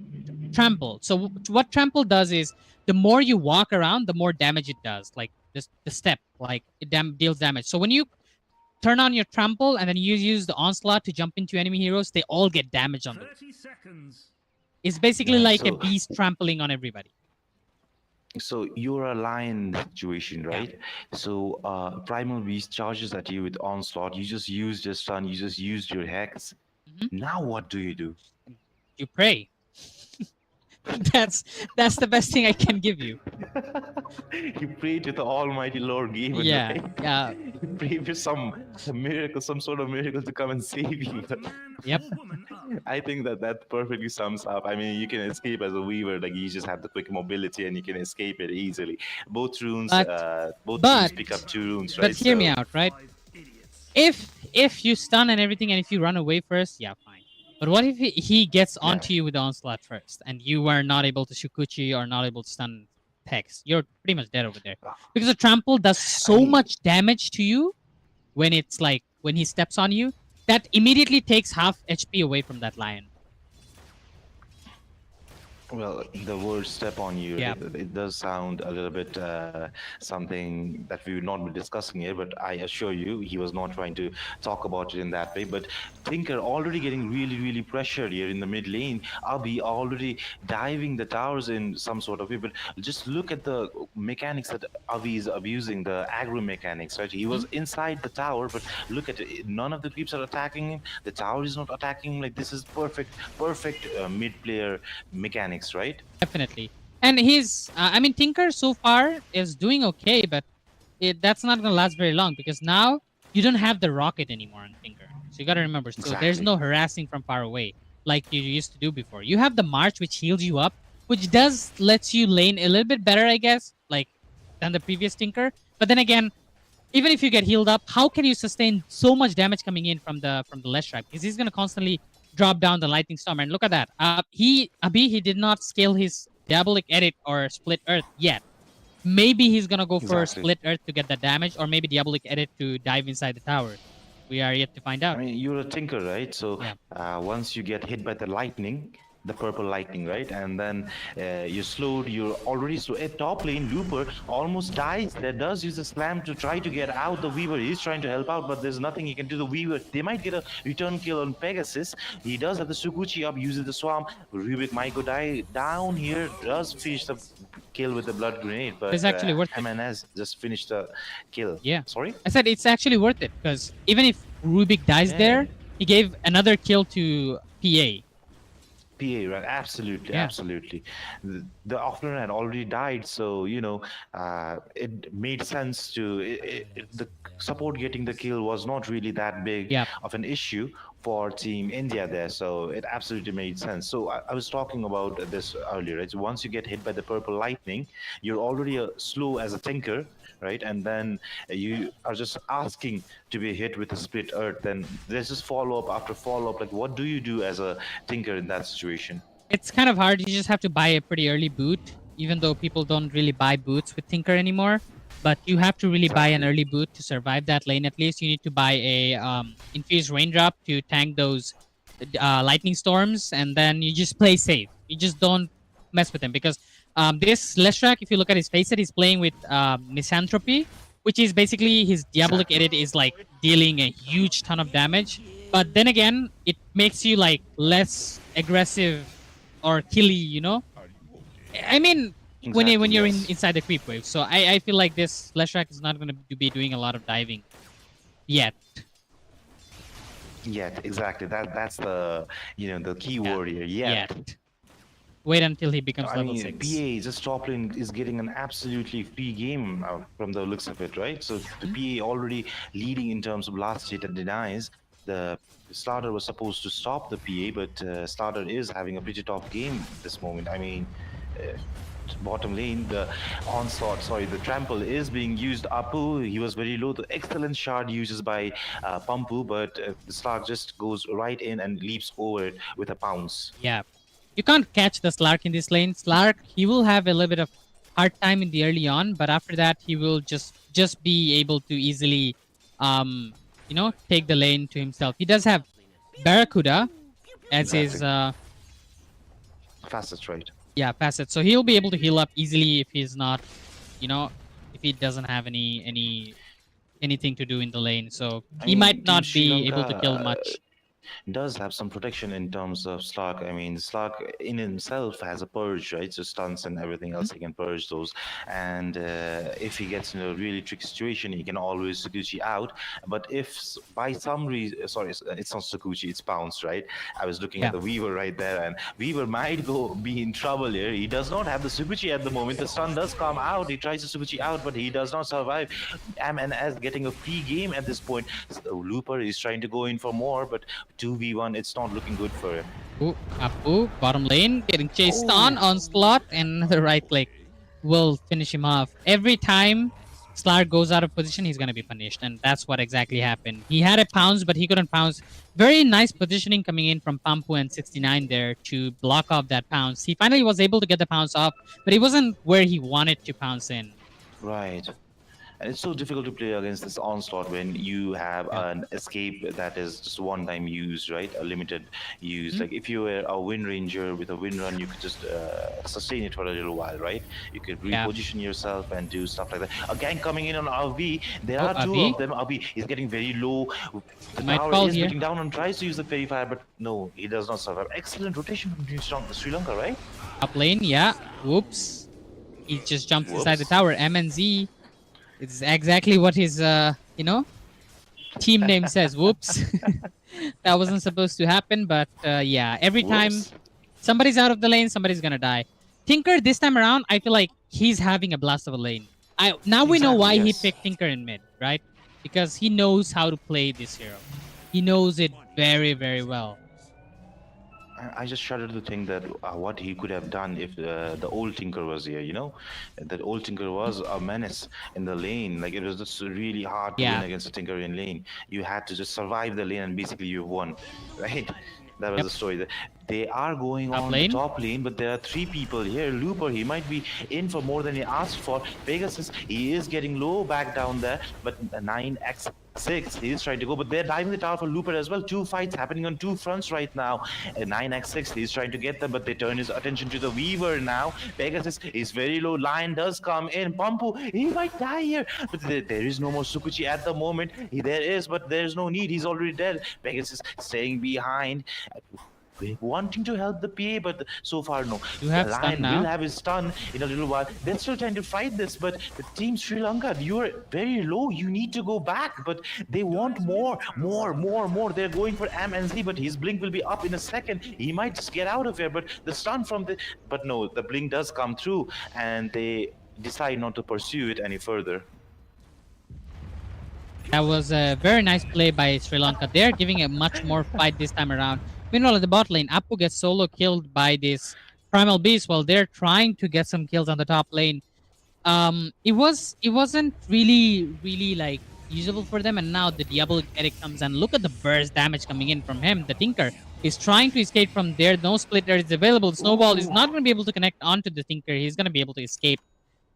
trample. So what trample does is the more you walk around, the more damage it does. Like this, the step, like it deals damage. So when you turn on your trample and then you use the onslaught to jump into enemy heroes, they all get damage on them. 30 seconds. It's basically Right, like a so beast trampling on everybody. so you're a lion situation, right? So Primal Beast charges at you with onslaught. You just used your stun. You just used your hex. Mhm. Now what do you do? You pray. that's the best thing I can give you. You pray to the Almighty Lord Gaben, Yeah, right? yeah, You pray for some miracle, some sort of miracle to come and save you. Put a man Yep. or woman up. I think that perfectly sums up. I mean, you can escape as a weaver, like you just have the quick mobility and you can escape it easily. Both runes, both teams but pick up 2 runes, but right? hear me So out, right? 5 idiots. If you stun and everything, and if you run away first, yeah, fine. But what if he gets Yeah. onto you with the onslaught first, and you are not able to Shukuchi or not able to stun Hex? You're pretty much dead over there because the trample does so mean- much damage to you when it's like when he steps on you that immediately takes half HP away from that lion. Well, the word "step on you" Yeah. it does sound a little bit something that we would not be discussing here. But I assure you, he was not trying to talk about it in that way. But Tinker already getting really pressured here in the mid lane. Abi already diving the towers in some sort of way. But just look at the mechanics that Abi is abusing, the aggro mechanics, right? He was inside the tower, but look at it. None of the creeps are attacking him. The tower is not attacking him. Like this is perfect mid player mechanics. Right? Definitely. And he's, I mean, Tinker so far is doing okay, but that's not going to last very long because now you don't have the rocket anymore on Tinker. So you got to remember, so there's Exactly. no harassing from far away like you used to do before. You have the March, which heals you up, which does lets you lane a little bit better, I guess, like than the previous Tinker. But then again, even if you get healed up, how can you sustain so much damage coming in from the Leshrac? Because he's gonna constantly drop down the lightning storm. And look at that. He did not scale his diabolic edit or split earth yet. Maybe he's gonna go for Exactly. split earth to get the damage, or maybe diabolic edit to dive inside the tower. We are yet to find out. I mean, you're a tinker, right? So Yeah. once you get hit by the lightning, the purple lightning, right? And then you're slowed, you're already slow. At top lane, Looper almost dies. There does use a slam to try to get out. The Weaver is trying to help out, but there's nothing he can do. The Weaver, they might get a return kill on Pegasus. He does have the Sukuchi up, uses the Swamp. Rubik might go die down here, does finish the kill with the blood grenade, but It's actually worth it. MNS just finished the kill. Yeah. Sorry? I said it's actually worth it because even if Rubik dies Yeah. there, he gave another kill to PA. PA, right? Absolutely, Yeah. absolutely. The offlaner had already died, so it made sense to the support getting the kill was not really that big Yeah. of an issue for Team India there, so it absolutely made sense. So I was talking about this earlier, right? So once you get hit by the purple lightning, you're already slow as a tinker, right? And then you are just asking to be hit with a split earth. Then there's just follow up after follow up. Like, what do you do as a tinker in that situation? It's kind of hard. You just have to buy a pretty early boot, even though people don't really buy boots with Tinker anymore. But you have to really buy an early boot to survive that lane. At least you need to buy a infused raindrop to tank those lightning storms, and then you just play safe. You just don't mess with him because this Leshrac, if you look at his face, he's playing with Misanthropy, which is basically his diabolic edit is like dealing a huge ton of damage. But then again, it makes you like less aggressive or killy, you know. I mean, when Exactly, you're yes. inside the creep wave, so I feel like this Leshrac is not going to be doing a lot of diving yet. Yet, exactly. That's the the key word here. Yet. Wait until he becomes I level mean, 6. PA just top lane is getting an absolutely free game from the looks of it, right? So the PA already leading in terms of last hit and denies. The starter was supposed to stop the PA, but starter is having a pretty tough game this moment. I mean, bottom lane, the the trample is being used. Apu, he was very low. The excellent shard uses by Pampu, but the Slark just goes right in and leaps over it with a pounce. Yeah. You can't catch the Slark in this lane. Slark, he will have a little bit of hard time in the early on, but after that he will just be able to easily take the lane to himself. He does have Barracuda as his Fastest, right? facet. So he'll be able to heal up easily if he's not, if he doesn't have any anything to do in the lane, so I he mean, might Team not Sri be able Lanka to kill much. does have some protection in terms of Slark. I mean, Slark in himself has a purge, right? So stunts and everything else, he can purge those. And if he gets in a really tricky situation, he can always Sakuchi out. But if by some reason, sorry, it's not Sakuchi, it's Pounce, right? I was looking at Yeah. the Weaver right there, and Weaver might be in trouble here. He does not have the Sakuchi at the moment. The stun does come out. He tries to Sakuchi out, but he does not survive. MNS getting a free game at this point. So Looper is trying to go in for more, but 2v1, it's not looking good for him. Ooh, Apu, bottom lane, getting chased Oh. on slot, and another right click will finish him off. Every time Slar goes out of position, he's going to be punished, and that's what exactly happened. He had a pounce, but he couldn't pounce. Very nice positioning coming in from Pampu and 69 there to block off that pounce. He finally was able to get the pounce off, but he wasn't where he wanted to pounce in. Right. And it's so difficult to play against this onslaught when you have an escape that is just one time use, right? A limited use. Like if you were a Wind Ranger with a Wind Run, you could just sustain it for a little while, right? You could reposition yourself and do stuff like that. A gank coming in on RV. There are two of them. RV is getting very low. The tower is getting down and tries to use the Fairy Fire, but no, he does not survive. Excellent rotation from Sri Lanka, right? Up lane, yeah. Whoops. He just jumps inside the tower. MNZ. It's exactly what his, team name says. Whoops. That wasn't supposed to happen, but yeah, every time somebody's out of the lane, somebody's gonna die. Tinker, this time around, I feel like he's having a blast of a lane. Now we know why he picked Tinker in mid, right? Because he knows how to play this hero. He knows it very, very well. I just shudder to think that what he could have done if the old Tinker was here, you know? That old Tinker was a menace in the lane. Like, it was just really hard to win against a Tinker in lane. You had to just survive the lane and basically you won, right? That was the story. They are going on the top lane, but there are three people here. Looper, he might be in for more than he asked for. Pegasus, he is getting low back down there, but 9x6, he is trying to go, but they're diving the tower for Looper as well. Two fights happening on two fronts right now. 9x6, he's trying to get them, but they turn his attention to the Weaver now. Pegasus is very low. Lion does come in. Pampu, he might die here, but there is no more Sukuchi at the moment. There is, but there's no need. He's already dead. Pegasus staying behind, wanting to help the PA, but so far no. Lion will have his stun in a little while. They're still trying to fight this, but the team Sri Lanka, you're very low. You need to go back, but they want more. They're going for MNZ, but his blink will be up in a second. He might just get out of here, but the stun from the... But no, the blink does come through, and they decide not to pursue it any further. That was a very nice play by Sri Lanka. They're giving it much more fight this time around. Meanwhile, at the bot lane, Apu gets solo killed by this Primal Beast while they're trying to get some kills on the top lane. It wasn't really like usable for them, and now the Diabolic Edict comes and look at the burst damage coming in from him. The Tinker is trying to escape from there. No splitter is available. Snowball is not going to be able to connect onto the Tinker. He's going to be able to escape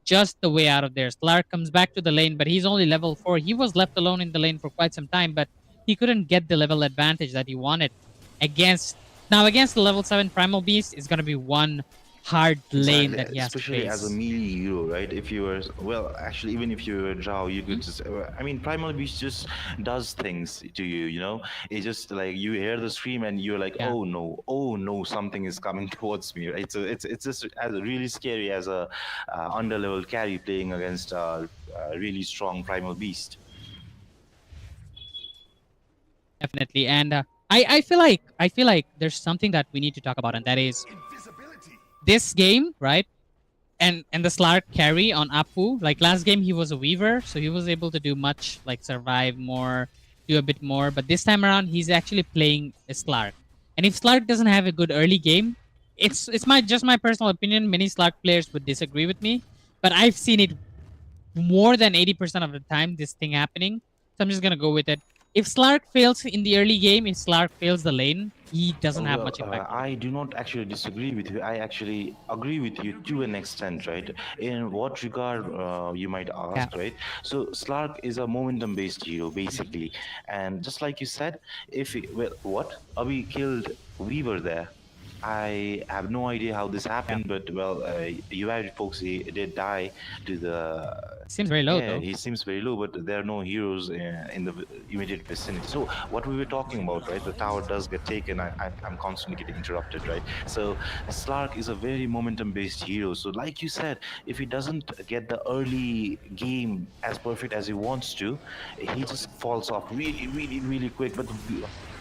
just the way out of there. Slark comes back to the lane, but he's only level 4. He was left alone in the lane for quite some time, but he couldn't get the level advantage that he wanted. Against the level 7 Primal Beast is going to be one hard lane that he has to face. Especially as a melee hero, right? If you were, well, actually, even if you were Drow, you could just, I mean, Primal Beast just does things to you, you know? It's just like, you hear the scream and you're like, oh no, something is coming towards me, right? So it's just as really scary as a underlevel carry playing against a really strong Primal Beast. Definitely, and I feel like there's something that we need to talk about, and that is this game, right? And the Slark carry on Apu. Like last game, he was a Weaver, so he was able to do much, like survive more, do a bit more. But this time around, he's actually playing a Slark. And if Slark doesn't have a good early game, it's just my personal opinion. Many Slark players would disagree with me, but I've seen it more than 80% of the time. This thing happening, so I'm just gonna go with it. If Slark fails in the early game, if Slark fails the lane, he doesn't have much impact. I do not actually disagree with you. I actually agree with you to an extent, right? In what regard, you might ask, right? So Slark is a momentum-based hero, basically. And just like you said, if he, well, what? Abhi killed Weaver there. I have no idea how this happened, but well, United folks, he did die to the. Seems very low Yeah, though. he seems very low, but there are no heroes in the immediate vicinity. So what we were talking about, right? The tower does get taken. I'm constantly getting interrupted, right? So Slark is a very momentum-based hero. So like you said, if he doesn't get the early game as perfect as he wants to, he just falls off really, really, really quick. But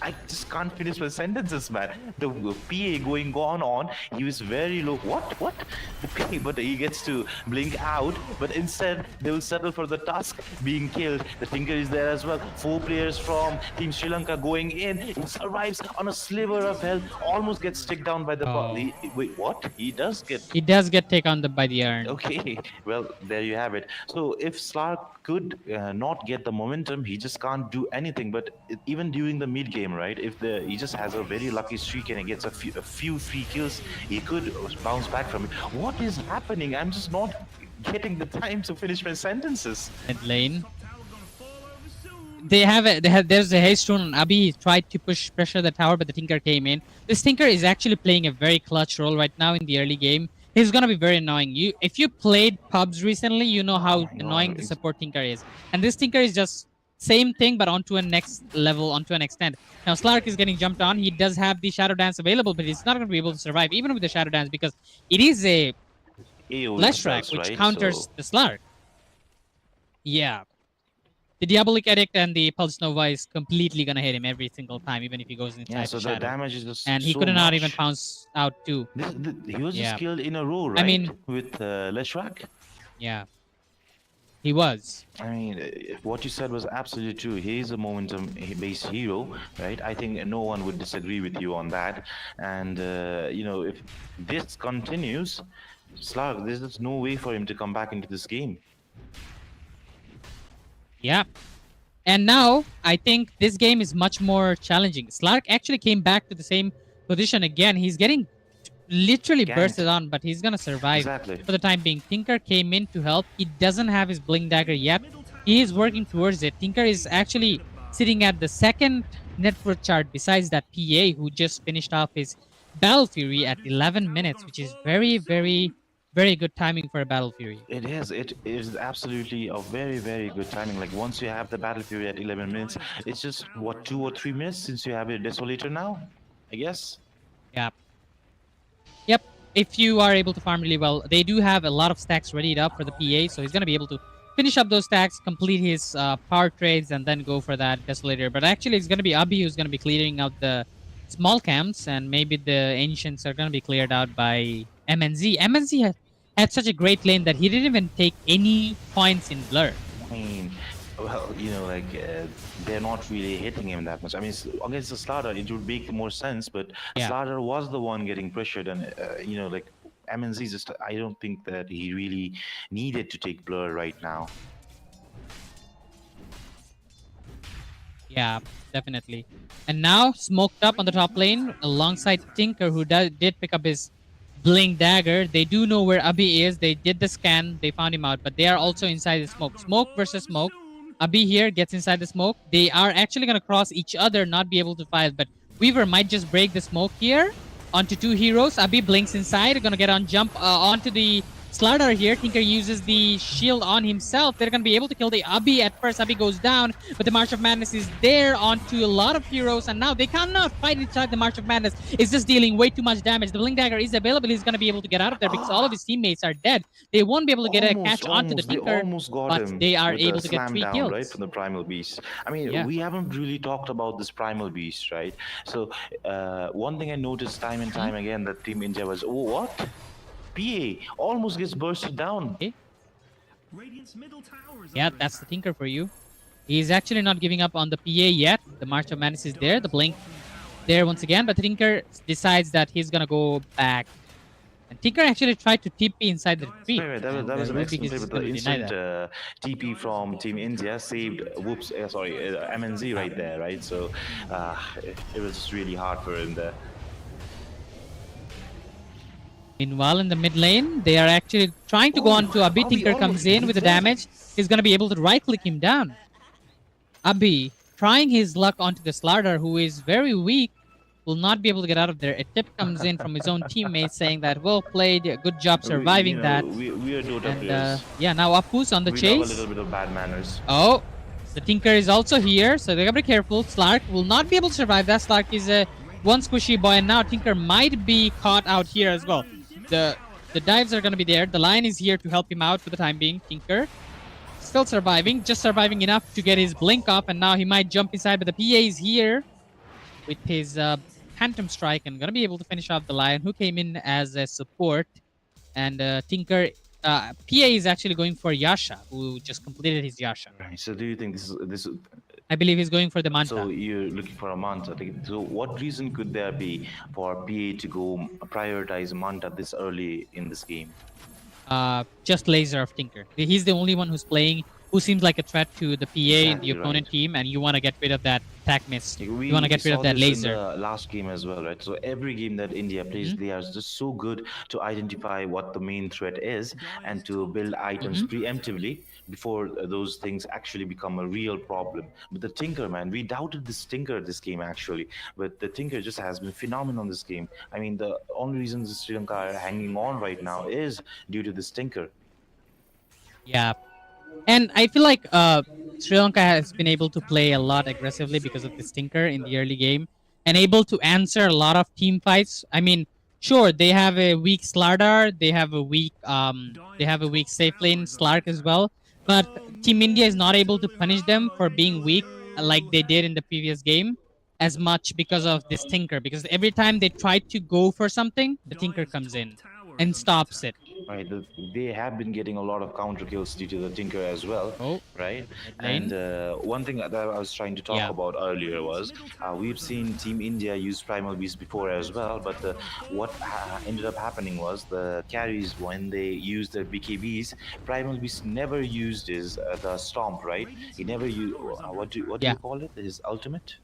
I just can't finish my sentences, man. The PA going on. He was very low. What? The PA, but he gets to blink out. But instead, they will settle for the task being killed. The Tinker is there as well. 4 players from Team Sri Lanka going in. He survives on a sliver of health. Almost gets taken down by the. Oh. Wait, what? He does get. He does get taken by the urn. Okay, well, there you have it. So if Slark could not get the momentum, he just can't do anything. But even during the mid game, right? If he just has a very lucky streak and he gets a few free kills, he could bounce back from it. What is happening? I'm just not getting the time to finish my sentences. Mid lane. There's a haste rune on Abi. He tried to pressure the tower, but the Tinker came in. This Tinker is actually playing a very clutch role right now in the early game. He's gonna be very annoying. If you played pubs recently, you know how annoying the support Tinker is. And this Tinker is just same thing, but onto a next level, onto an extent. Now Slark is getting jumped on. He does have the Shadow Dance available, but he's not gonna be able to survive even with the Shadow Dance because it is a AoE flash track, spells, which right? counters So- the Slark. Yeah. The Diabolic Edict and the Pulse Nova is completely gonna hit him every single time, even if he goes inside Yeah, so the the shadow. damage is just And he so could not much. even pounce out too. He was Yeah. just killed in a row, right? mean- with Leshrak. Yeah. He was. I mean, what you said was absolutely true. He is a momentum-based hero, right? I think no one would disagree with you on that. And if this continues, Slark, there's just no way for him to come back into this game. Yeah. And now, I think this game is much more challenging. Slark actually came back to the same position again. He's getting literally Ganked. bursted on, but he's gonna survive Exactly. for the time being. Tinker came in to help. He doesn't have his Blink Dagger yet. He is working towards it. Tinker is actually sitting at the second net worth chart besides that PA who just finished off his Battle Fury at 11 minutes, which is very, very, very good timing for a Battle Fury. It is. It is absolutely a very, very good timing. Like once you have the Battle Fury at 11 minutes, it's just what 2 or 3 minutes since you have a Desolator now, I guess. Yeah. Yep. If you are able to farm really well, they do have a lot of stacks readied up for the PA, so he's going to be able to finish up those stacks, complete his power trades, and then go for that Desolator. But actually, it's going to be Abi who's going to be clearing out the small camps, and maybe the Ancients are going to be cleared out by MNZ. MNZ had such a great lane that he didn't even take any points in Blur. I mean, well, they're not really hitting him that much. I mean, against the Slaughter, it would make more sense, but Yeah. Slaughter was the one getting pressured, and MNZ just, I don't think that he really needed to take Blur right now. Yeah, definitely. And now, smoked up on the top lane alongside Tinker, who did pick up his Blink Dagger. They do know where Abi is. They did the scan. They found him out, but they are also inside the smoke. Smoke versus smoke. Abi here gets inside the smoke. They are actually going to cross each other, not be able to fight, but Weaver might just break the smoke here onto 2 heroes. Abi blinks inside. Going to get on jump onto the Slardar here. Tinker uses the shield on himself. They're going to be able to kill the Abi. At first, Abi goes down, but the March of Madness is there onto a lot of heroes, and now they cannot fight inside the March of Madness. It's just dealing way too much damage. The Blink Dagger is available. He's going to be able to get out of there because all of his teammates are dead. They won't be able to get a catch onto the They Tinker, almost got but him they are with able a to get slam 3 down, kills. right, from the Primal Beast. I mean, Yeah. we haven't really talked about this Primal Beast, right? So, one thing I noticed time and time again that Team India was, oh, what? PA almost gets bursted down. Okay. Radiant's middle tower is Yeah, under that's the attack. Tinker for you. He's actually not giving up on the PA yet. The March of Madness is there. The Blink there once again. But Tinker decides that he's going to go back. And Tinker actually tried to TP inside the retreat. Wait, that and, was an Ludwig excellent is play, just but the gonna deny instant that. TP from Team India saved MNZ right there, right? So it was just really hard for him there. Meanwhile, in the mid lane, they are actually trying to go on to Abi. Abi Tinker comes almost in with the dead. damage. He's going to be able to right-click him down. Abi trying his luck onto the Slardar, who is very weak. will not be able to get out of there. A tip comes in from his own teammates saying that, well played, good job surviving that. We are Dota And players. yeah, now Apu's on the We love a chase. little bit of bad manners. Oh, the Tinker is also here, so they gotta be careful. Slark will not be able to survive that. Slark is a one squishy boy, and now Tinker might be caught out here as well. The dives are gonna be there. The line is here to help him out for the time being. Tinker still surviving, just surviving enough to get his blink off, and now he might jump inside, but the PA is here with his Phantom Strike and gonna be able to finish off the Lion, who came in as a support. And Tinker, PA is actually going for Yasha, who just completed his Yasha. Right. So do you think this? I believe he's going for the Manta. So you're looking for a Manta. So what reason could there be for PA to go prioritize Manta this early in this game? Just laser of Tinker. He's the only one who's playing, who seems like a threat to the PA in the Exactly opponent right. team, and you want to get rid of that attack miss. We You want to get rid saw of that this in laser. the last game as well, right? So every game that India plays, they are just so good to identify what the main threat is and to build items preemptively before those things actually become a real problem. But the Tinker, man, we doubted this Tinker this game actually, but the Tinker just has been phenomenal this game. I mean, the only reason Sri Lanka are hanging on right now is due to this Tinker. Yeah. And I feel like Sri Lanka has been able to play a lot aggressively because of this Tinker in the early game and able to answer a lot of team fights. I mean, sure, they have a weak Slardar, they have a weak safe lane Slark as well, but Team India is not able to punish them for being weak like they did in the previous game as much because of this Tinker, because every time they try to go for something, the Tinker comes in and stops it. Right, they have been getting a lot of counter kills due to the Tinker as well, Oh, right? lane. And one thing that I was trying to talk Yeah. about earlier was we've seen Team India use Primal Beast before as well, but what ended up happening was the carries, when they used their BKBs, Primal Beast never used his the Stomp, right? He never used, what do Yeah. you call it? His ultimate?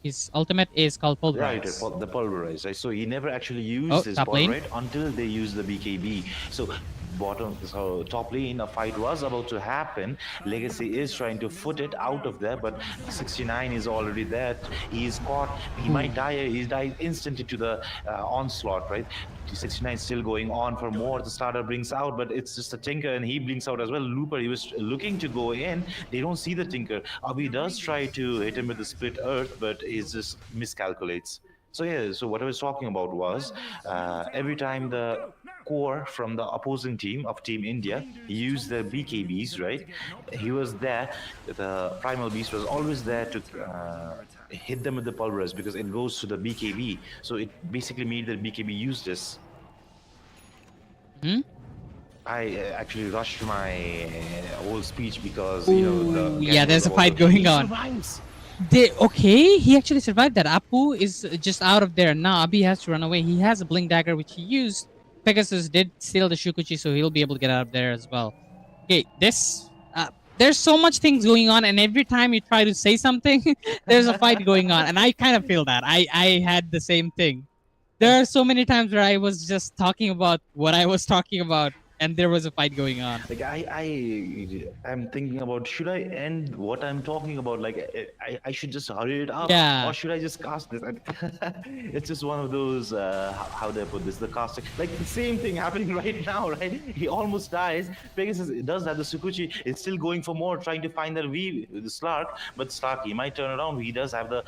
His ultimate is called Right, Pulverize. the pulverize. Right? So he never actually used Oh, his top lane. pulverize until they used the BKB. So top lane, a fight was about to happen. Legacy is trying to foot it out of there, but 69 is already there. He's caught. He might die. He dies instantly to the onslaught, right? 69 is still going on for more. The starter brings out, but it's just a Tinker, and he blinks out as well. Looper, he was looking to go in. They don't see the Tinker. Abhi does try to hit him with the split earth, but he just miscalculates. So yeah, so what I was talking about was every time the core from the opposing team of Team India used their BKBs, right? He was there. The Primal Beast was always there to hit them with the pulverize because it goes to the BKB. So it basically made the BKB useless. Hmm? I actually rushed my whole speech because Ooh, yeah, there's a was fight about- going He on. survives. Okay, he actually survived that. Apu is just out of there now. Abi has to run away. He has a blink dagger which he used. Pegasus did steal the Shukuchi, so he'll be able to get out of there as well. Okay, there's so much things going on, and every time you try to say something, there's a fight going on, and I kind of feel that. I had the same thing. There are so many times where I was just talking about what I was talking about, and there was a fight going on. Like I'm thinking about, should I end what I'm talking about? Like I should just hurry it up, Yeah. or should I just cast this? It's just one of those how do I put this? The casting, like the same thing happening right now, right? He almost dies. Pegasus does have the Sukuchi. It's still going for more, trying to find the Slark, but Slark, he might turn around. He does have the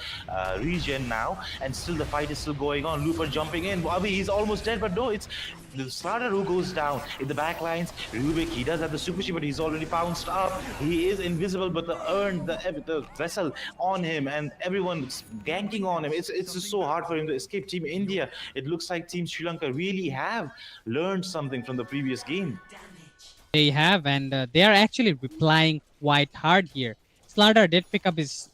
regen now, and still the fight is still going on. Looper jumping in. Bobby, he's almost dead, but no, it's the Starter who goes down in the back lines. Rubik, he does have the Sukushi, but he's already pounced up. He is invisible, but the vessel on him, and everyone's ganking on him. It's just so hard for him to escape. Team India, it looks like Team Sri Lanka really have learned something from the previous game. They have, and they are actually replying quite hard here. Slardar did pick up his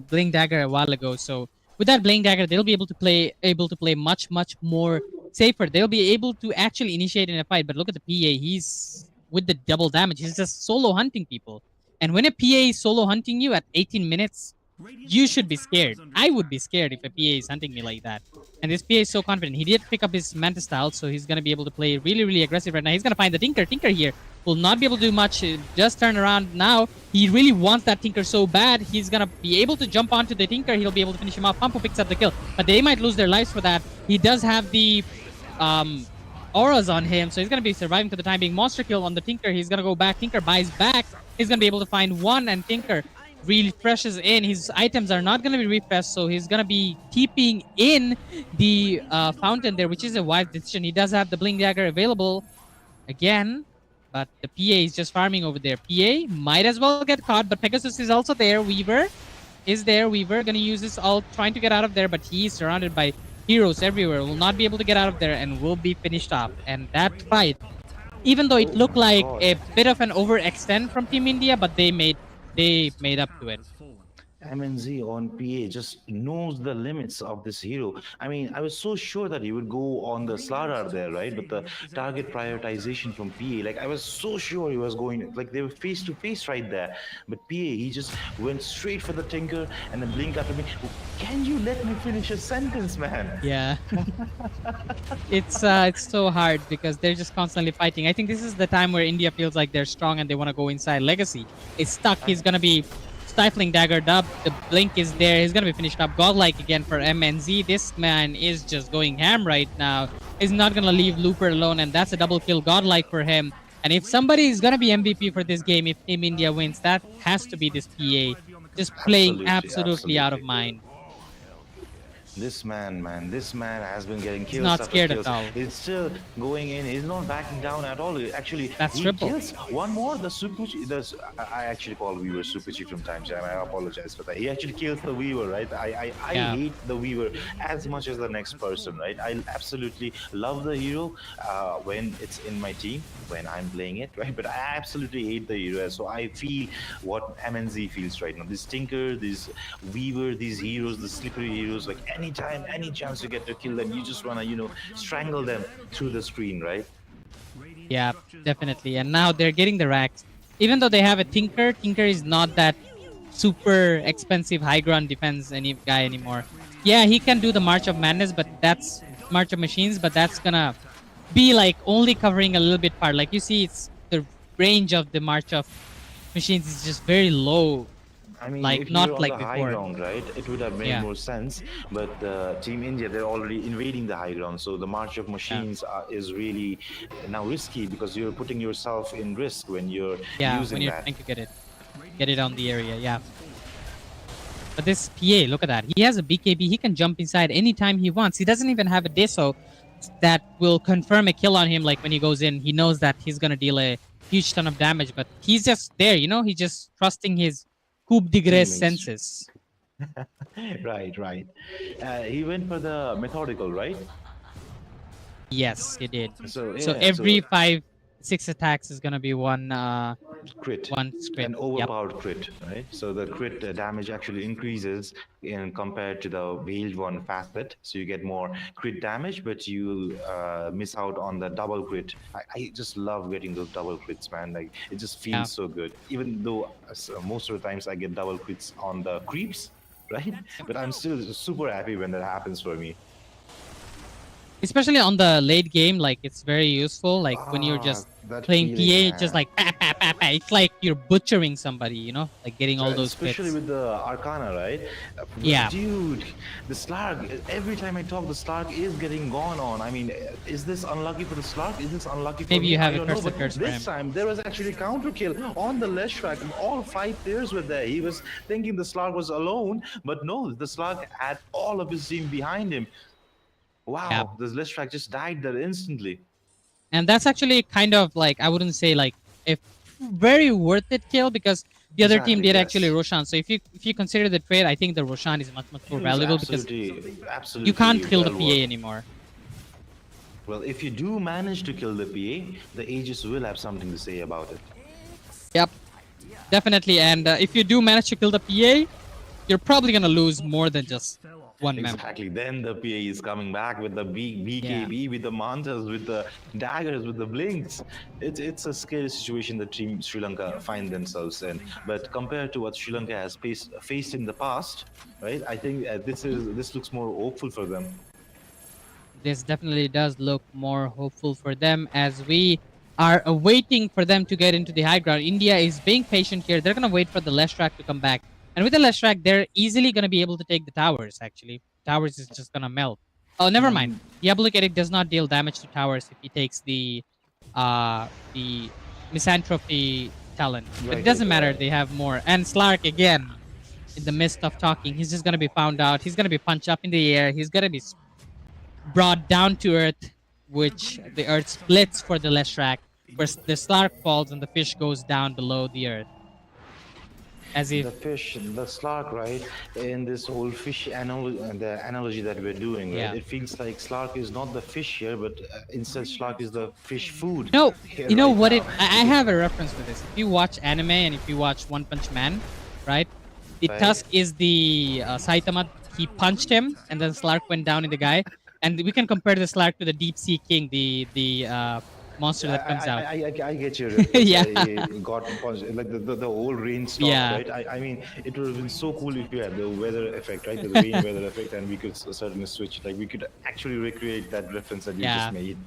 Blink Dagger a while ago, so with that Blink Dagger, they'll be able to play much more safer. They'll be able to actually initiate in a fight. But look at the PA; he's with the double damage. He's just solo hunting people, and when a PA is solo hunting you at 18 minutes, you should be scared. I would be scared if a PA is hunting me like that. And this PA is so confident. He did pick up his Manta style, so he's gonna be able to play really aggressive right now. He's gonna find the Tinker here. will not be able to do much. Just turn around now. He really wants that Tinker so bad. He's gonna be able to jump onto the Tinker. He'll be able to finish him off. Pumpo picks up the kill, but they might lose their lives for that. He does have the auras on him, so he's gonna be surviving for the time being. Monster kill on the Tinker. He's gonna go back. Tinker buys back. He's gonna be able to find one, and Tinker refreshes in. His items are not gonna be refreshed, so he's gonna be keeping in the fountain there, which is a wise decision. He does have the Blink Dagger available again, but the PA is just farming over there. PA might as well get caught, but Pegasus is also there. Weaver is there. Weaver gonna use his ult, trying to get out of there, but he's surrounded by heroes everywhere. Will not be able to get out of there and will be finished off. And that fight, even though it looked like a bit of an overextend from Team India, but they made up to it. MNZ on PA just knows the limits of this hero. I mean, I was so sure that he would go on the Slardar there, right? But the target prioritization from PA, like I was so sure he was going, like they were face to face right there. But PA, he just went straight for the Tinker and then blinked after me. Can you let me finish a sentence, man? Yeah. It's so hard because they're just constantly fighting. I think this is the time where India feels like they're strong and they want to go inside. Legacy is stuck. He's gonna be stifling dagger dub. The blink is there. He's gonna be finished up. Godlike again for MNZ. This man is just going ham right now. He's not gonna leave Looper alone, and that's a double kill. Godlike for him. And if somebody is gonna be MVP for this game, if Team India wins, that has to be this PA. Just playing absolutely out of mind. This man has been getting kills. He's not after scared kills. at all. He's still going in. He's not backing down at all. Actually, That's he triple. kills one more. The Super. I actually call Weaver Super Chief from time to time. I apologize for that. He actually kills the Weaver, right? I Yeah. hate the Weaver as much as the next person, right? I absolutely love the hero when it's in my team, when I'm playing it, right? But I absolutely hate the hero. So I feel what MNZ feels right now. This Tinker, this Weaver, these heroes, the slippery heroes, like anytime, any chance you get to kill them, you just wanna, strangle them through the screen, right? Yeah, definitely. And now they're getting the racks. Even though they have a Tinker, Tinker is not that super expensive high ground defense guy anymore. Yeah, he can do the March of Madness, but that's March of Machines, but that's gonna be like only covering a little bit part. Like you see, it's the range of the March of Machines is just very low. I mean, Like, if not you're on like the high before. ground, right, it would have made Yeah. more sense. But Team India, they're already invading the high ground, so the March of Machines is really now risky because you're putting yourself in risk when you're Yeah, using when you're that. trying to get it on the area, yeah. But this PA, look at that. He has a BKB. He can jump inside anytime he wants. He doesn't even have a Deso that will confirm a kill on him. Like when he goes in, he knows that he's gonna deal a huge ton of damage. But he's just there, he's just trusting his coup de grace Teammates. senses. Right. He went for the methodical, right? Yes, he did. So, So yeah, every 5-6 attacks is gonna be one crit. one crit. An Yep. overpowered crit, right? So the crit damage actually increases in compared to the veiled one facet. So you get more crit damage, but you miss out on the double crit. I just love getting those double crits, man. Like it just feels Yeah. so good. Even though most of the times I get double crits on the creeps, right? But I'm still super happy when that happens for me. Especially on the late game, like it's very useful. Like when you're just that playing feeling, PA, just man. like pa, pa, pa, pa. It's like you're butchering somebody, like getting all those especially crits. with the Arcana, right? Yeah. Dude, the Slark, every time I talk, the Slark is getting gone on. I mean, is this unlucky for the Slark? Is this unlucky for Maybe me? you have I a don't know, curse but of curse for this him. time there was actually a counter kill on the left track. All 5 players were there. He was thinking the Slark was alone, but no, the Slark had all of his team behind him. Wow, Yeah. this left track just died there instantly. And that's actually kind of like, I wouldn't say like a very worth it kill, because the other team Exactly, did yes. actually Roshan. So if you consider the trade, I think the Roshan is much more It was valuable because absolutely you can't kill the well PA worth. anymore. Well, if you do manage to kill the PA, the Aegis will have something to say about it. Yep, definitely. And if you do manage to kill the PA, you're probably gonna lose more than just one member. Exactly. Then the PA is coming back with the BKB, with the mantas, with the daggers, with the blinks. It's a scary situation that Team Sri Lanka find themselves in. But compared to what Sri Lanka has faced in the past, right? I think this looks more hopeful for them. This definitely does look more hopeful for them as we are waiting for them to get into the high ground. India is being patient here. They're going to wait for the less track to come back. And with the less track, they're easily going to be able to take the towers, actually. Towers is just going to melt. Oh, never mind. Diabolic Edict does not deal damage to towers if he takes the misanthropy talent. But it Right, doesn't right. matter. They have more. And Slark, again, in the midst of talking, he's just going to be found out. He's going to be punched up in the air. He's going to be brought down to earth, which the earth splits for the Leshrac, where the Slark falls and the fish goes down below the earth. As if, The fish, the slark, right? In this whole fish the analogy that we're doing, right? Yeah. It feels like slark is not the fish here, but instead slark is the fish food. no, here you know right what now. I have a reference for this. If you watch anime and if you watch One Punch Man, right? The Right. tusk is the Saitama. He punched him, and then Slark went down in the guy. And we can compare the Slark to the Deep Sea King, the monster that comes out. I get your reference. Yeah. I got punched, like the whole rain stopped, Yeah. right? I mean, it would have been so cool if we had the weather effect, right? The rain weather effect, and we could certainly switch it. Like we could actually recreate that reference that you Yeah. just made.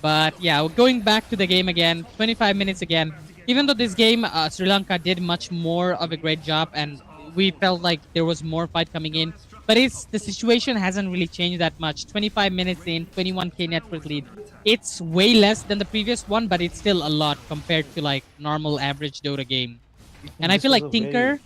But yeah, going back to the game again, 25 minutes again. Even though this game, Sri Lanka did much more of a great job, and we felt like there was more fight coming in. But it's the situation hasn't really changed that much. 25 minutes in, 21k network lead. It's way less than the previous one, but it's still a lot compared to like normal average Dota game. And I This feel was like a very- Tinker,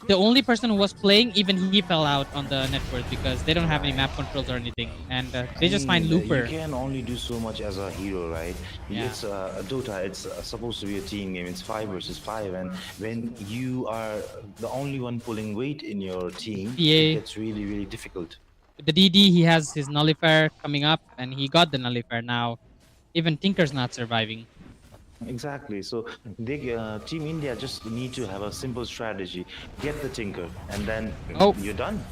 the only person who was playing, even he fell out on the network because they don't have any map controls or anything, and they just find Looper. You can only do so much as a hero, right? Yeah. It's a Dota. It's supposed to be a team game. It's 5 versus 5, and when you are the only one pulling weight in your team, PA. it gets really, really difficult. With the DD, he has his nullifier coming up, and he got the nullifier now. Even Tinker's not surviving. Exactly. So they, Team India just need to have a simple strategy: get the Tinker, and then Oh. you're done.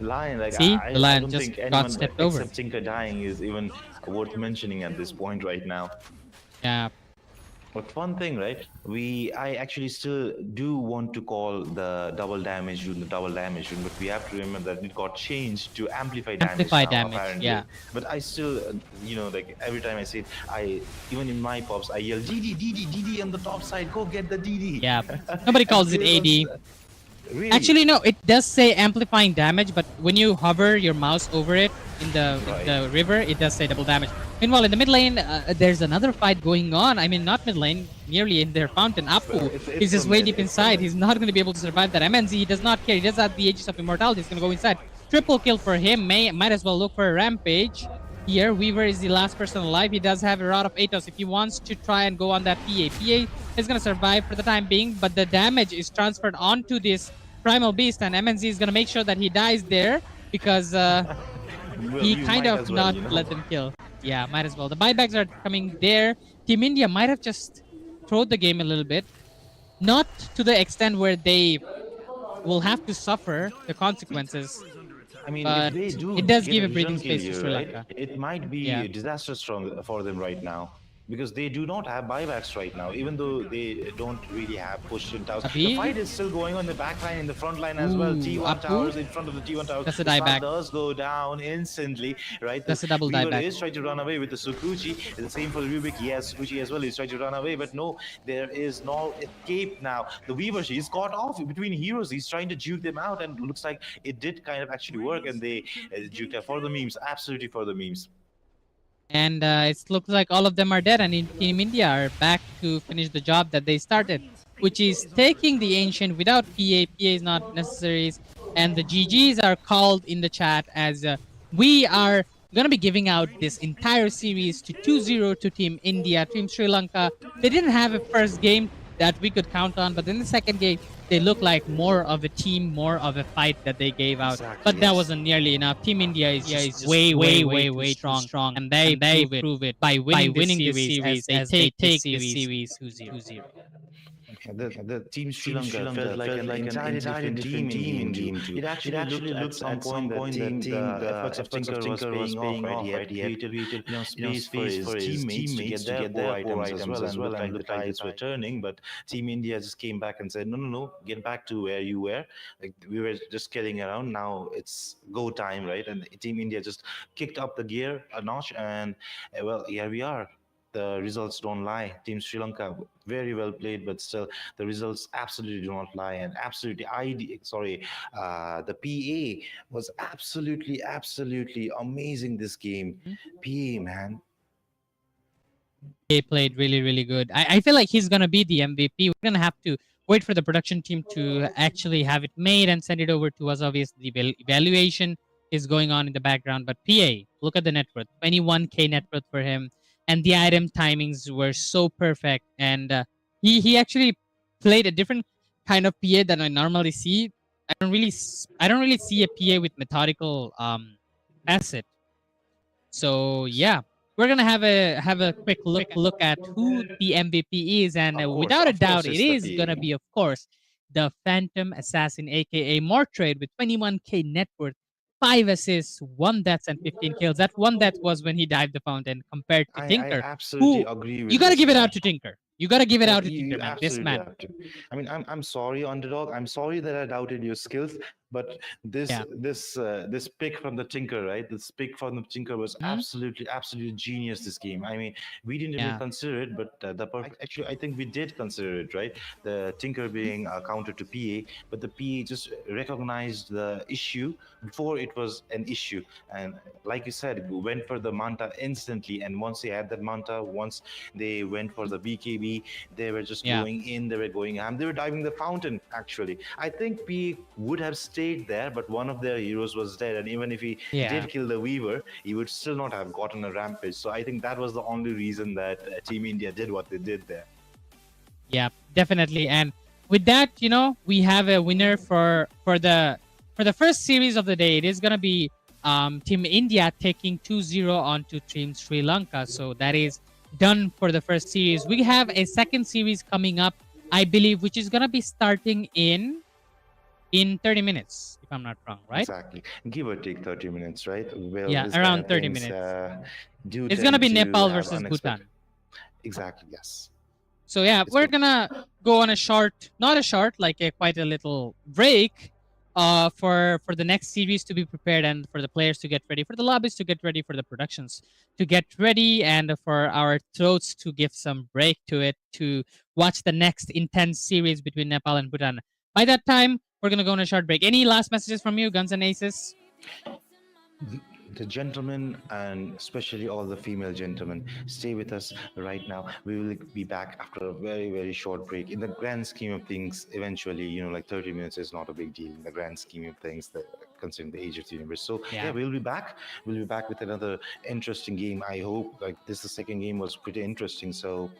Lion, like See? I The Lion don't just think got anyone stepped except over. Tinker dying is even worth mentioning at this point right now. Yeah. But one thing, right? I actually still do want to call the double damage rune the double damage rune, but we have to remember that it got changed to amplify damage. Amplify now, damage, apparently. yeah. But I still, like every time I see it, even in my pops, I yell DD, DD, DD on the top side. Go get the DD. Yeah. Nobody calls it This AD. was, really? Actually, no, it does say amplifying damage, but when you hover your mouse over it in the river, it does say double damage. Meanwhile, in the mid lane, there's another fight going on. I mean, not mid lane, nearly in their fountain. Apu It's is just a way mid, deep it's a inside. mid. He's not going to be able to survive that. MNZ, he does not care. He does have the Aegis of Immortality. He's going to go inside. Triple kill for him. Might as well look for a rampage. Here, Weaver is the last person alive. He does have a Rod of Atos if he wants to try and go on that PA. PA is going to survive for the time being, but the damage is transferred onto this Primal Beast, and MNZ is going to make sure that he dies there because Well, he you kind might of as well, not let them kill. Yeah, might as well. The buybacks are coming there. Team India might have just thrown the game a little bit. Not to the extent where they will have to suffer the consequences. I mean, But if they do it does get give a return breathing kill space to here, Sri right, Lanka. it might be Yeah. disastrous strong for them right now because they do not have buybacks right now, even though they don't really have push in towers. Abi? The fight is still going on the back line, in the front line as well. Ooh, T1 Apu? towers in front of the T1 towers. That's a The die Star back. does go down instantly, right? That's a double Weaver dieback. is trying to run away with the Sukuchi. The same for Rubik. Yes, Sukuchi as well is trying to run away, but no, there is no escape now. The Weaver, he's caught off between heroes. He's trying to juke them out, and looks like it did kind of actually work, and they juked out for the memes. Absolutely for the memes. And it looks like all of them are dead, and Team India are back to finish the job that they started, which is taking the Ancient without PA. PA is not necessary, and the GGs are called in the chat as we are going to be giving out this entire series to 2-0 to Team India. Team Sri Lanka, they didn't have a first game that we could count on, but in the second game, they look like more of a team, more of a fight that they gave out. Exactly, But that yes. wasn't nearly enough. Team India is just way strong, and they prove it by winning this series as they take the series 2-0. The team Sri Lanka felt like an entirely different team in Game 2. It actually looked at some point that the efforts of Tinker was paying off, right? He had created space for his teammates to get their core items as well, and looked like it's returning. But Team India just came back and said, no, get back to where you were. Like we were just kidding around. Now it's go time, right? And Team India just kicked up the gear a notch, and well, here we are. the results don't lie. Team Sri Lanka very well played, but still the results absolutely do not lie. And absolutely, the PA was absolutely amazing this game. PA, man. He played really, really good. I feel like he's gonna be the MVP. We're gonna have to wait for the production team to actually have it made and send it over to us. Obviously, the evaluation is going on in the background. But PA, look at the net worth, 21K net worth for him, and the item timings were so perfect. And he actually played a different kind of PA than I normally see. I don't really see a PA with methodical asset. So yeah, we're gonna have a quick look at who the MVP is, and without a Of course, doubt, it it's the is gonna PA. be, of course, the Phantom Assassin, aka Mortrade, with 21K net worth, 5 assists, 1 deaths, and 15 kills. That 1 death was when he dived the fountain, compared to I Tinker, absolutely who agree you with gotta this give it one. out to Tinker. You gotta give it No, out to you Tinker, man. This absolutely man, have to. I mean, I'm sorry, underdog. I'm sorry that I doubted your skills, but yeah. this pick from the Tinker, right? This pick from the Tinker was Hmm? absolutely genius. This game. I mean, we didn't even Yeah. consider it, but actually, I think we did consider it, right? The Tinker being counter to PA, but the PA just recognized the issue before it was an issue, and like you said, we went for the Manta instantly. And once they had that Manta, once they went for the BKB, they were just Yeah. going in, they were going ham, they were diving the fountain. Actually, I think P would have stayed there, but one of their heroes was dead, and even if he Yeah. did kill the Weaver, he would still not have gotten a rampage. So I think that was the only reason that Team India did what they did there. Yeah, definitely. And with that, we have a winner for the first series of the day. It is gonna be Team India taking 2-0 onto Team Sri Lanka. So that is done for the first series. We have a second series coming up, I believe, which is gonna be starting in 30 minutes, if I'm not wrong, right? Exactly, give or take 30 minutes, right? Well, Yeah, this kind around of 30 things minutes. do It's gonna tend be to Nepal have versus unexpected. Bhutan. Exactly, yes. So yeah, It's we're good. gonna go on a short, not a short, like quite a little break, for the next series to be prepared, and for the players to get ready, for the lobbies to get ready, for the productions to get ready, and for our throats to give some break to it, to watch the next intense series between Nepal and Bhutan. By that time, we're gonna go on a short break. Any last messages from you, Guns and Aces? The gentlemen, and especially all the female gentlemen, stay with us right now. We will be back after a very short break. In the grand scheme of things, eventually, like 30 minutes is not a big deal in the grand scheme of things, considering the age of the universe. So Yeah. yeah, we'll be back. We'll be back with another interesting game. I hope, like, this, the second game was pretty interesting. So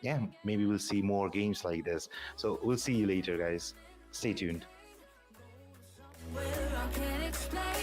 yeah, maybe we'll see more games like this. So we'll see you later, guys. Stay tuned. Where I can't explain.